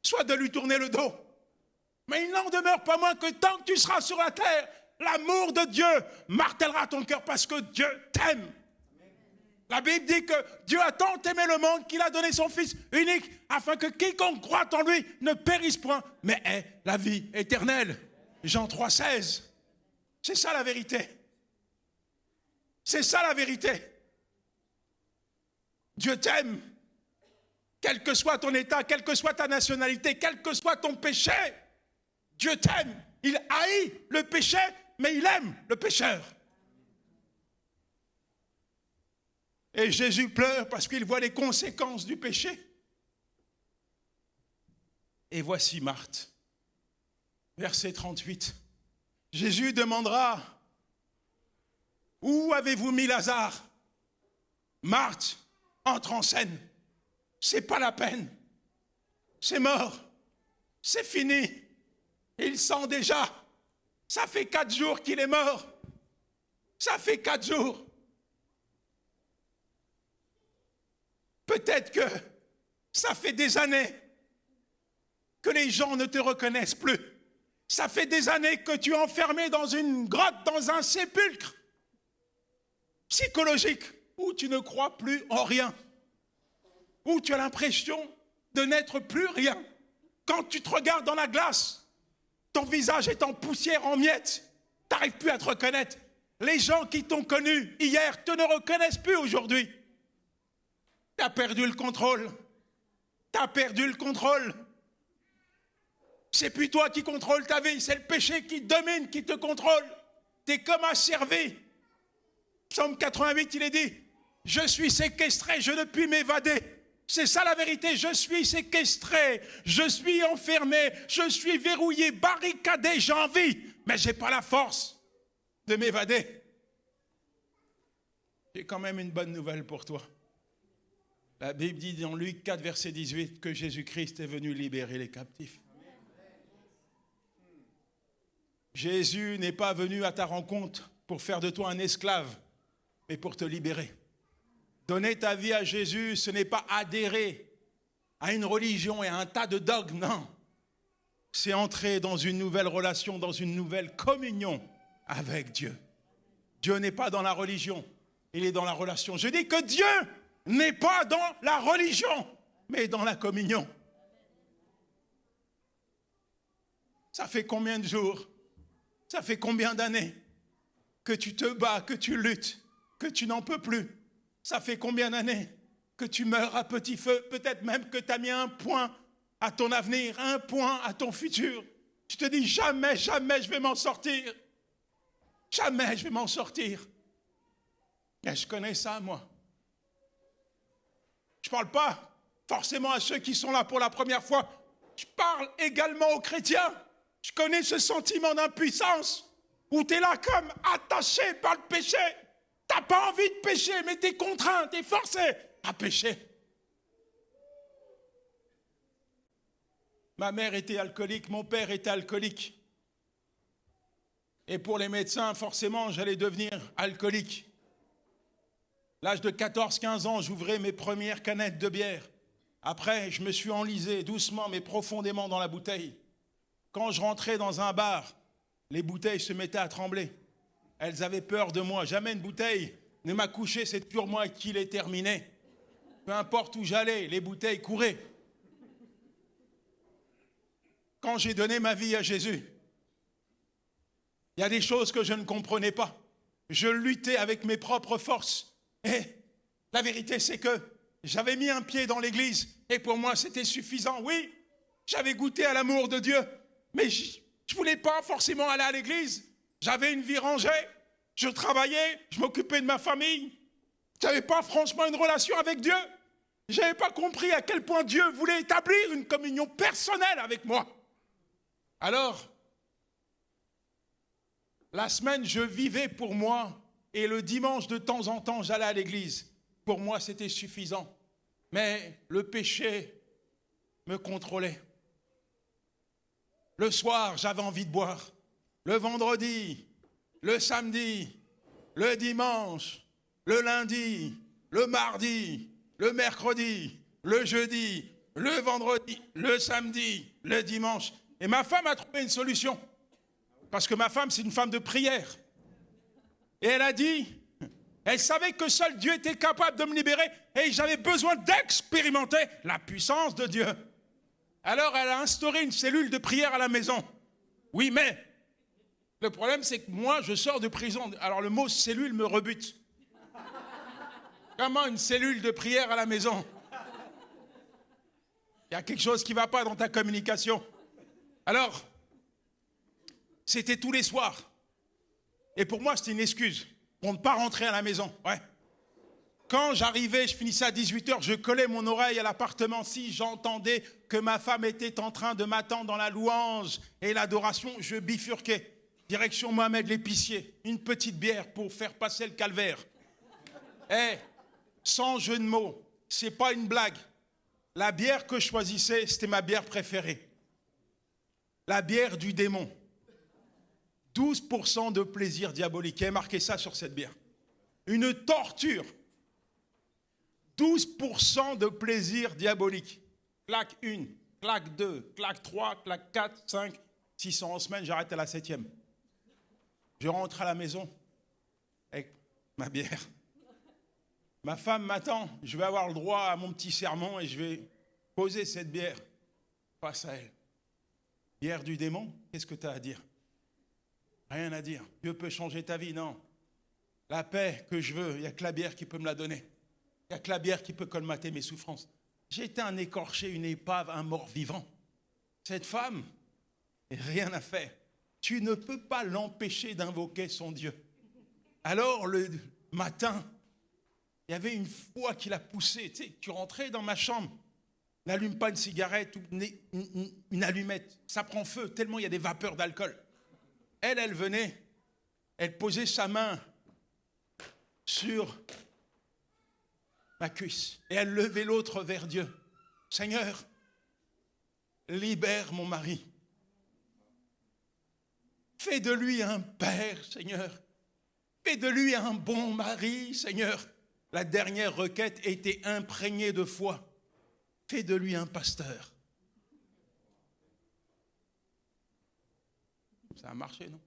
soit de lui tourner le dos. Mais il n'en demeure pas moins que tant que tu seras sur la terre, l'amour de Dieu martèlera ton cœur parce que Dieu t'aime. La Bible dit que Dieu a tant aimé le monde qu'il a donné son Fils unique afin que quiconque croit en lui ne périsse point, mais ait la vie éternelle. Jean 3,16. C'est ça la vérité. C'est ça la vérité. Dieu t'aime. Quel que soit ton état, quelle que soit ta nationalité, quel que soit ton péché, Dieu t'aime. Il haït le péché, mais il aime le pécheur. Et Jésus pleure parce qu'il voit les conséquences du péché. Et voici Marthe, verset 38. Jésus demandera, « Où avez-vous mis Lazare ?» Marthe entre en scène. C'est pas la peine. C'est mort. C'est fini. Il sent déjà. Ça fait 4 jours qu'il est mort. Ça fait 4 jours. Peut-être que ça fait des années que les gens ne te reconnaissent plus. Ça fait des années que tu es enfermé dans une grotte, dans un sépulcre psychologique où tu ne crois plus en rien, où tu as l'impression de n'être plus rien. Quand tu te regardes dans la glace, ton visage est en poussière, en miettes, tu n'arrives plus à te reconnaître. Les gens qui t'ont connu hier te ne reconnaissent plus aujourd'hui. Tu as perdu le contrôle. Tu as perdu le contrôle. C'est plus toi qui contrôle ta vie, c'est le péché qui domine, qui te contrôle. Tu es comme asservi. Psaume 88, il est dit, je suis séquestré, je ne puis m'évader. C'est ça la vérité, je suis séquestré, je suis enfermé, je suis verrouillé, barricadé, j'ai envie, mais je n'ai pas la force de m'évader. J'ai quand même une bonne nouvelle pour toi. La Bible dit dans Luc 4, verset 18, que Jésus-Christ est venu libérer les captifs. Jésus n'est pas venu à ta rencontre pour faire de toi un esclave, mais pour te libérer. Donner ta vie à Jésus, ce n'est pas adhérer à une religion et à un tas de dogmes, non. C'est entrer dans une nouvelle relation, dans une nouvelle communion avec Dieu. Dieu n'est pas dans la religion, il est dans la relation. Je dis que Dieu n'est pas dans la religion, mais dans la communion. Ça fait combien de jours, ça fait combien d'années que tu te bats, que tu luttes, que tu n'en peux plus? Ça fait combien d'années que tu meurs à petit feu? Peut-être même que tu as mis un point à ton avenir, un point à ton futur. Tu te dis jamais, jamais je vais m'en sortir. Jamais je vais m'en sortir. Mais je connais ça, moi. Je ne parle pas forcément à ceux qui sont là pour la première fois. Je parle également aux chrétiens. Je connais ce sentiment d'impuissance. où tu es là comme attaché par le péché. Tu n'as pas envie de pécher, mais tu es contraint, tu es forcé à pécher. Ma mère était alcoolique, mon père était alcoolique. Et pour les médecins, forcément, j'allais devenir alcoolique. L'âge de 14-15 ans, j'ouvrais mes premières canettes de bière. Après, je me suis enlisé doucement mais profondément dans la bouteille. Quand je rentrais dans un bar, les bouteilles se mettaient à trembler. Elles avaient peur de moi. Jamais une bouteille ne m'a couché, c'est toujours moi qui l'ai terminé. Peu importe où j'allais, les bouteilles couraient. Quand j'ai donné ma vie à Jésus, il y a des choses que je ne comprenais pas. Je luttais avec mes propres forces. Et la vérité, c'est que j'avais mis un pied dans l'église et pour moi, c'était suffisant. Oui, j'avais goûté à l'amour de Dieu, mais je ne voulais pas forcément aller à l'église. J'avais une vie rangée, je travaillais, je m'occupais de ma famille. Je n'avais pas franchement une relation avec Dieu. Je n'avais pas compris à quel point Dieu voulait établir une communion personnelle avec moi. Alors, la semaine, je vivais pour moi et le dimanche, de temps en temps, j'allais à l'église. Pour moi, c'était suffisant. Mais le péché me contrôlait. Le soir, j'avais envie de boire. Le vendredi, le samedi, le dimanche, le lundi, le mardi, le mercredi, le jeudi, le vendredi, le samedi, le dimanche. Et ma femme a trouvé une solution. Parce que ma femme, c'est une femme de prière. Et elle a dit, elle savait que seul Dieu était capable de me libérer et j'avais besoin d'expérimenter la puissance de Dieu. Alors elle a instauré une cellule de prière à la maison. Oui, mais le problème, c'est que moi, je sors de prison. Alors le mot cellule me rebute. Comment une cellule de prière à la maison? Il y a quelque chose qui ne va pas dans ta communication. Alors, c'était tous les soirs. Et pour moi, c'était une excuse pour ne pas rentrer à la maison. Ouais. Quand j'arrivais, je finissais à 18h, je collais mon oreille à l'appartement. Si j'entendais que ma femme était en train de m'attendre dans la louange et l'adoration, je bifurquais. Direction Mohamed l'épicier. Une petite bière pour faire passer le calvaire. Eh, sans jeu de mots, c'est pas une blague. La bière que je choisissais, c'était ma bière préférée. La bière du démon. 12% de plaisir diabolique. Il y a marqué ça sur cette bière. Une torture. 12% de plaisir diabolique. Claque 1, claque 2, claque 3, claque 4, 5, 600 en semaine, j'arrête à la 7e. Je rentre à la maison avec ma bière. Ma femme m'attend, je vais avoir le droit à mon petit sermon et je vais poser cette bière face à elle. Bière du démon, qu'est-ce que tu as à dire? Rien à dire. Dieu peut changer ta vie, non. La paix que je veux, il n'y a que la bière qui peut me la donner. Il n'y a que la bière qui peut colmater mes souffrances. J'étais un écorché, une épave, un mort-vivant. Cette femme, rien à faire. Tu ne peux pas l'empêcher d'invoquer son Dieu. Alors, le matin, il y avait une foi qui l'a poussée. Tu sais, tu rentrais dans ma chambre, n'allume pas une cigarette ou une allumette. Ça prend feu, tellement il y a des vapeurs d'alcool. Elle venait, elle posait sa main sur ma cuisse et elle levait l'autre vers Dieu. Seigneur, libère mon mari. Fais de lui un père, Seigneur. Fais de lui un bon mari, Seigneur. La dernière requête était imprégnée de foi. Fais de lui un pasteur. Ça a marché, non?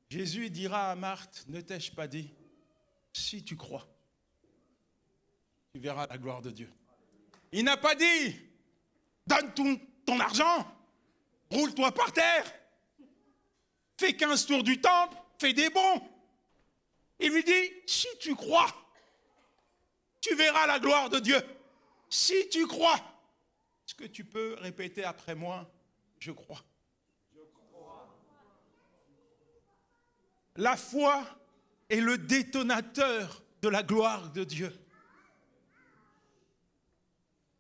Jésus dira à Marthe, ne t'ai-je pas dit, si tu crois, tu verras la gloire de Dieu. Il n'a pas dit, donne ton argent, roule-toi par terre, fais 15 tours du temple, fais des bons. Il lui dit, si tu crois, tu verras la gloire de Dieu. Si tu crois, est-ce que tu peux répéter après moi, je crois. La foi est le détonateur de la gloire de Dieu.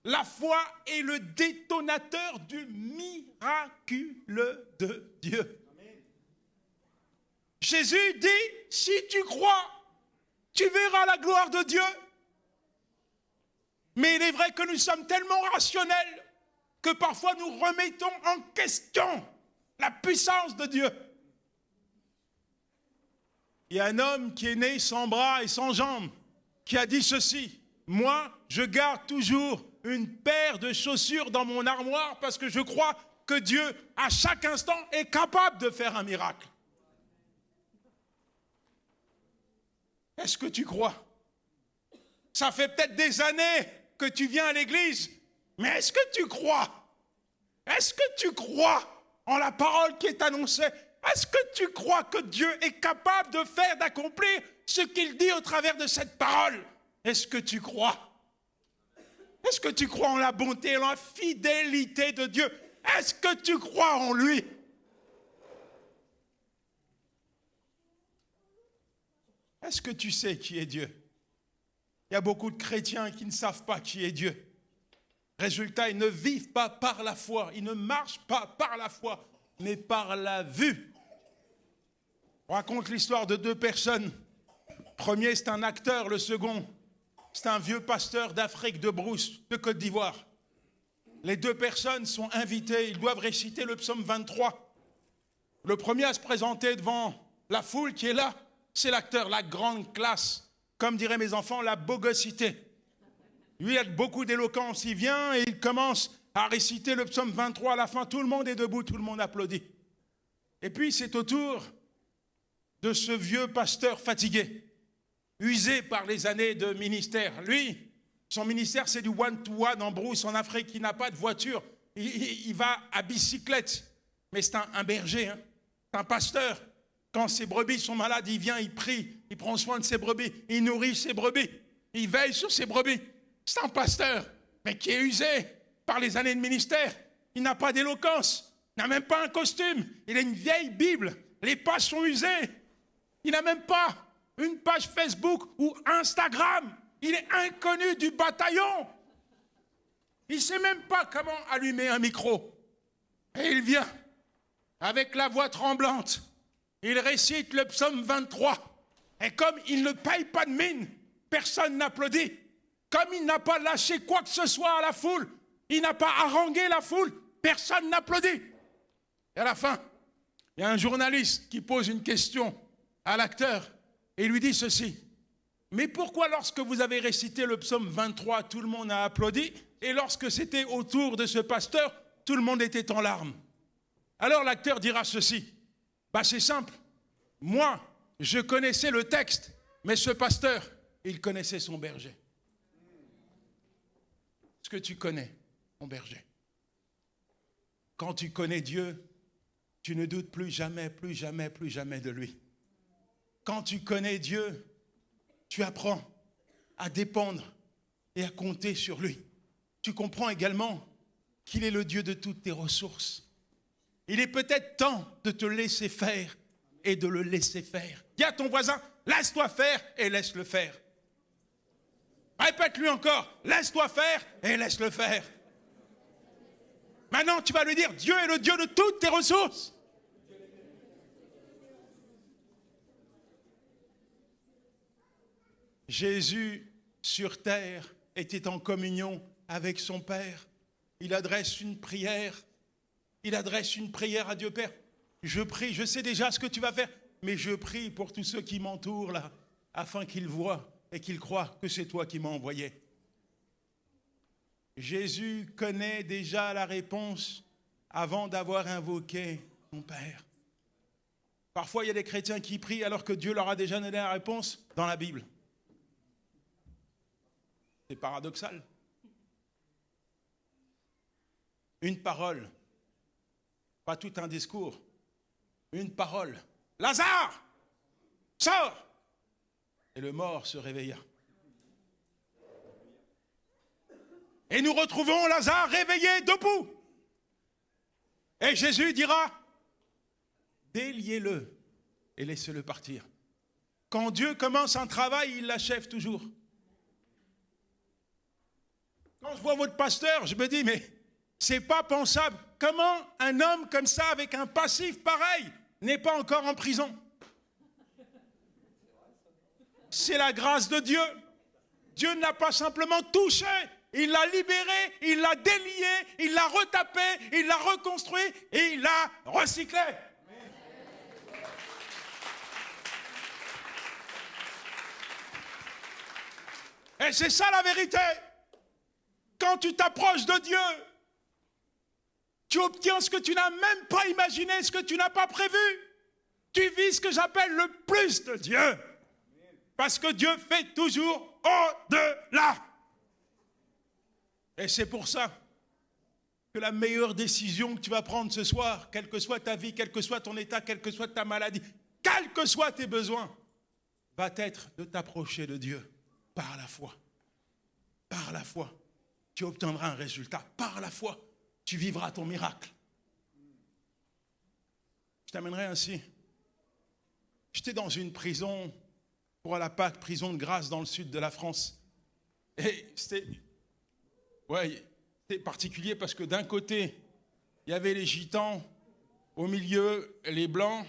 La foi est le détonateur du miraculeux de Dieu. Jésus dit, si tu crois, tu verras la gloire de Dieu. Mais il est vrai que nous sommes tellement rationnels que parfois nous remettons en question la puissance de Dieu. Il y a un homme qui est né sans bras et sans jambes, qui a dit ceci: moi, je garde toujours une paire de chaussures dans mon armoire parce que je crois que Dieu, à chaque instant, est capable de faire un miracle. Est-ce que tu crois? Ça fait peut-être des années que tu viens à l'église, mais est-ce que tu crois? Est-ce que tu crois en la parole qui est annoncée? Est-ce que tu crois que Dieu est capable de faire, d'accomplir ce qu'il dit au travers de cette parole? Est-ce que tu crois? Est-ce que tu crois en la bonté et en la fidélité de Dieu? Est-ce que tu crois en lui? Est-ce que tu sais qui est Dieu? Il y a beaucoup de chrétiens qui ne savent pas qui est Dieu. Résultat, ils ne vivent pas par la foi, ils ne marchent pas par la foi, mais par la vue. On raconte l'histoire de deux personnes. Le premier, c'est un acteur, le second, c'est un vieux pasteur d'Afrique, de Brousse, de Côte d'Ivoire. Les deux personnes sont invitées, ils doivent réciter le psaume 23. Le premier à se présenter devant la foule qui est là, c'est l'acteur, la grande classe, comme diraient mes enfants, la bogosité. Lui, il a beaucoup d'éloquence, il vient et il commence à réciter le psaume 23. À la fin, tout le monde est debout, tout le monde applaudit. Et puis, c'est au tour de ce vieux pasteur fatigué, usé par les années de ministère. Lui, son ministère, c'est du one-to-one en brousse, en Afrique. Il n'a pas de voiture. Il va à bicyclette. Mais c'est un berger, hein. C'est un pasteur. Quand ses brebis sont malades, il vient, il prie, il prend soin de ses brebis, il nourrit ses brebis, il veille sur ses brebis. C'est un pasteur, mais qui est usé par les années de ministère. Il n'a pas d'éloquence, il n'a même pas un costume. Il a une vieille Bible, les pages sont usées. Il n'a même pas une page Facebook ou Instagram. Il est inconnu du bataillon. Il ne sait même pas comment allumer un micro. Et il vient, avec la voix tremblante, il récite le psaume 23. Et comme il ne paye pas de mine, personne n'applaudit. Comme il n'a pas lâché quoi que ce soit à la foule, il n'a pas harangué la foule, personne n'applaudit. Et à la fin, il y a un journaliste qui pose une question à l'acteur et lui dit ceci: mais pourquoi lorsque vous avez récité le psaume 23, tout le monde a applaudi, et lorsque c'était autour de ce pasteur, tout le monde était en larmes? Alors l'acteur dira ceci: c'est simple, moi, je connaissais le texte, mais ce pasteur, il connaissait son berger. Est-ce que tu connais ton berger? Quand tu connais Dieu, tu ne doutes plus jamais de lui. Quand tu connais Dieu, tu apprends à dépendre et à compter sur lui. Tu comprends également qu'il est le Dieu de toutes tes ressources. Il est peut-être temps de te laisser faire et de le laisser faire. Dis à ton voisin, laisse-toi faire et laisse-le faire. Répète-lui encore, laisse-toi faire et laisse-le faire. Maintenant, tu vas lui dire, Dieu est le Dieu de toutes tes ressources. Jésus, sur terre, était en communion avec son Père. Il adresse une prière. Il adresse une prière à Dieu Père. Je prie, je sais déjà ce que tu vas faire, mais je prie pour tous ceux qui m'entourent là, afin qu'ils voient et qu'ils croient que c'est toi qui m'as envoyé. Jésus connaît déjà la réponse avant d'avoir invoqué son Père. Parfois, il y a des chrétiens qui prient alors que Dieu leur a déjà donné la réponse dans la Bible. C'est paradoxal. Une parole, pas tout un discours, une parole. Lazare, sors! Et le mort se réveilla. Et nous retrouvons Lazare réveillé, debout. Et Jésus dira, déliez-le et laissez-le partir. quand Dieu commence un travail, il l'achève toujours. Quand je vois votre pasteur, je me dis, mais c'est pas pensable. Comment un homme comme ça, avec un passif pareil, n'est pas encore en prison? C'est la grâce de Dieu. Dieu ne l'a pas simplement touché, il l'a libéré, il l'a délié, il l'a retapé, il l'a reconstruit et il l'a recyclé. Et c'est ça la vérité. Quand tu t'approches de Dieu, tu obtiens ce que tu n'as même pas imaginé, ce que tu n'as pas prévu. Tu vis ce que j'appelle le plus de Dieu. Parce que Dieu fait toujours au-delà. Et c'est pour ça que la meilleure décision que tu vas prendre ce soir, quelle que soit ta vie, quel que soit ton état, quelle que soit ta maladie, quels que soient tes besoins, va être de t'approcher de Dieu par la foi. Par la foi. Tu obtiendras un résultat. Par la foi, tu vivras ton miracle. Je t'amènerai ainsi. J'étais dans une prison pour la Pâque, prison de grâce dans le sud de la France. Et c'était particulier parce que d'un côté, il y avait les gitans, au milieu, les blancs,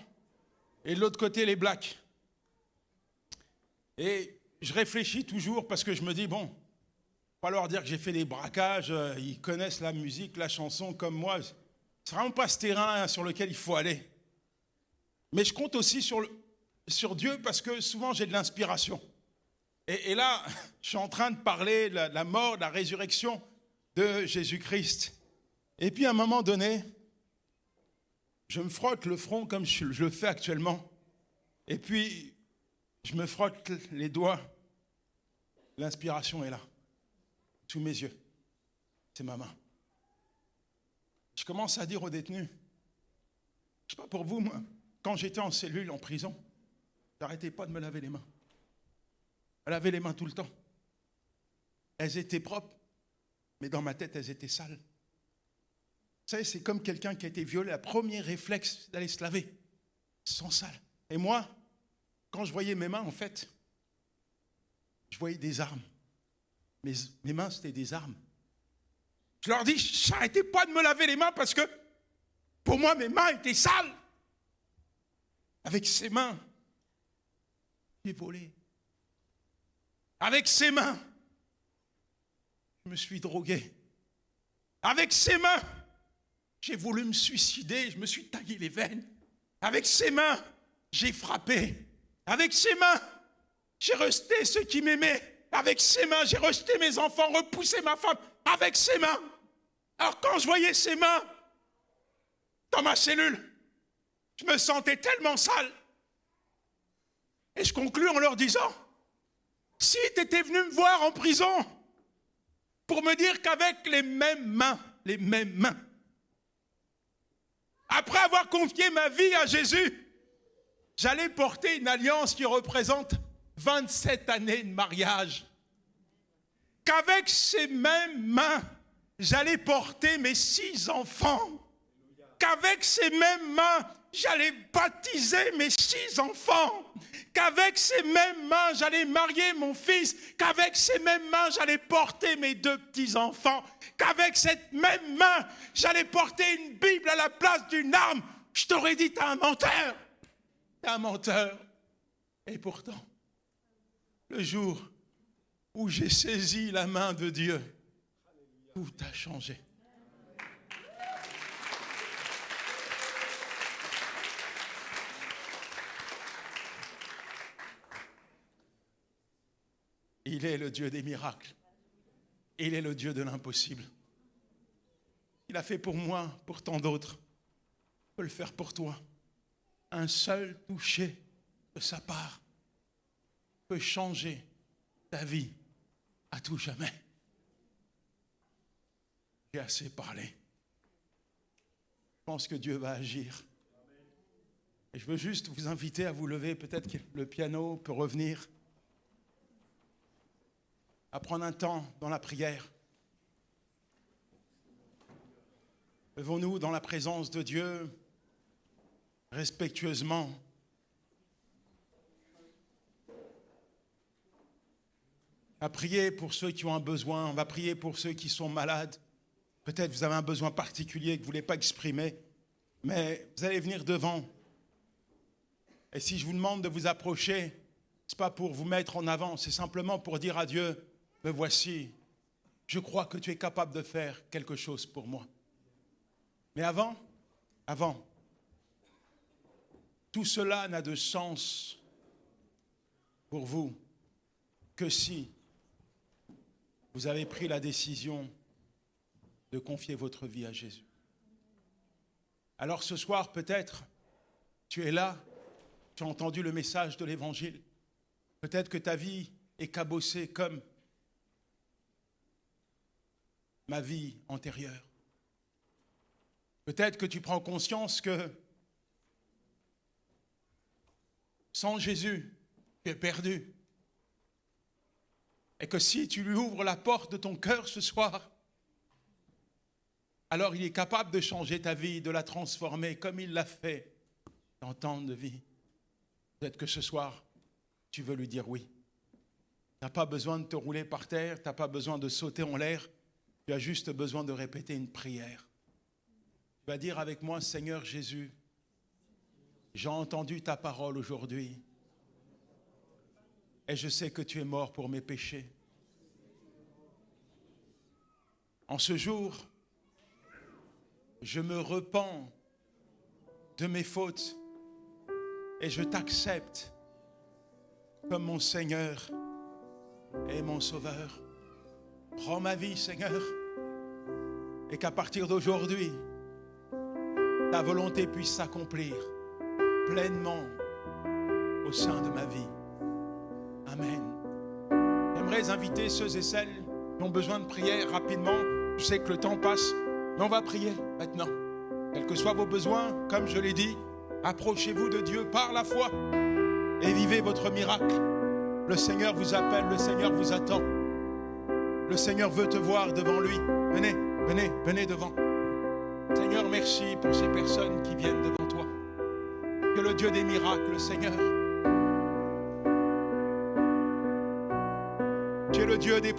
et de l'autre côté, les blacks. Et je réfléchis toujours parce que je me dis, bon, pas leur dire que j'ai fait des braquages, ils connaissent la musique, la chanson comme moi. C'est vraiment pas ce terrain sur lequel il faut aller. Mais je compte aussi sur Dieu parce que souvent j'ai de l'inspiration. Et là, je suis en train de parler de la mort, de la résurrection de Jésus-Christ. Et puis à un moment donné, je me frotte le front comme je le fais actuellement. Et puis, je me frotte les doigts. L'inspiration est là, sous mes yeux. C'est ma main. Je commence à dire aux détenus, je ne sais pas pour vous, moi, quand j'étais en cellule, en prison, j'arrêtais pas de me laver les mains. Je lavais les mains tout le temps. Elles étaient propres, mais dans ma tête, elles étaient sales. Vous savez, c'est comme quelqu'un qui a été violé. Le premier réflexe, c'est d'aller se laver. Sans sale. Et moi, quand je voyais mes mains, en fait, je voyais des armes. Mes mains, c'était des armes. Je leur dis, j'arrêtais pas de me laver les mains parce que, pour moi, mes mains étaient sales. Avec ces mains, j'ai volé. Avec ses mains, je me suis drogué. Avec ses mains, j'ai voulu me suicider, je me suis taillé les veines. Avec ses mains, j'ai frappé. Avec ses mains, j'ai rejeté ceux qui m'aimaient. Avec ses mains, j'ai rejeté mes enfants, repoussé ma femme. Avec ses mains. Alors quand je voyais ses mains dans ma cellule, je me sentais tellement sale. Et je conclus en leur disant, si tu étais venu me voir en prison pour me dire qu'avec les mêmes mains, après avoir confié ma vie à Jésus, j'allais porter une alliance qui représente 27 années de mariage, qu'avec ces mêmes mains, j'allais porter mes 6 enfants, qu'avec ces mêmes mains, j'allais baptiser mes 6 enfants, qu'avec ces mêmes mains, j'allais marier mon fils, qu'avec ces mêmes mains, j'allais porter mes 2 petits-enfants, qu'avec cette même main, j'allais porter une Bible à la place d'une arme. Je t'aurais dit, t'es un menteur. T'es un menteur. Et pourtant, le jour où j'ai saisi la main de Dieu, tout a changé. Il est le Dieu des miracles. Il est le Dieu de l'impossible. Il a fait pour moi, pour tant d'autres. Il peut le faire pour toi. Un seul toucher de sa part peut changer ta vie à tout jamais. J'ai assez parlé. Je pense que Dieu va agir. Et je veux juste vous inviter à vous lever. Peut-être que le piano peut revenir. À prendre un temps dans la prière. Levons-nous dans la présence de Dieu, respectueusement. On va prier pour ceux qui ont un besoin. On va prier pour ceux qui sont malades. Peut-être vous avez un besoin particulier que vous ne voulez pas exprimer. Mais vous allez venir devant. Et si je vous demande de vous approcher, ce n'est pas pour vous mettre en avant. C'est simplement pour dire à Dieu, me voici. Je crois que tu es capable de faire quelque chose pour moi. Mais avant, tout cela n'a de sens pour vous que si vous avez pris la décision de confier votre vie à Jésus. Alors ce soir, peut-être, tu es là, tu as entendu le message de l'Évangile. Peut-être que ta vie est cabossée comme ma vie antérieure. Peut-être que tu prends conscience que sans Jésus, tu es perdu. Et que si tu lui ouvres la porte de ton cœur ce soir, alors il est capable de changer ta vie, de la transformer comme il l'a fait dans tant de vies. Peut-être que ce soir, tu veux lui dire oui. Tu n'as pas besoin de te rouler par terre, tu n'as pas besoin de sauter en l'air, tu as juste besoin de répéter une prière. Tu vas dire avec moi, Seigneur Jésus, j'ai entendu ta parole aujourd'hui et je sais que tu es mort pour mes péchés. En ce jour, je me repens de mes fautes et je t'accepte comme mon Seigneur et mon Sauveur. Prends ma vie, Seigneur, et qu'à partir d'aujourd'hui, ta volonté puisse s'accomplir pleinement au sein de ma vie. Amen. J'aimerais inviter ceux et celles qui ont besoin de prière rapidement. Je sais que le temps passe, mais on va prier maintenant. Quels que soient vos besoins, comme je l'ai dit, approchez-vous de Dieu par la foi et vivez votre miracle. Le Seigneur vous appelle, le Seigneur vous attend. Le Seigneur veut te voir devant lui. Venez, venez, venez devant. Seigneur, merci pour ces personnes qui viennent devant toi. Que le Dieu des miracles, Seigneur, tu es le Dieu des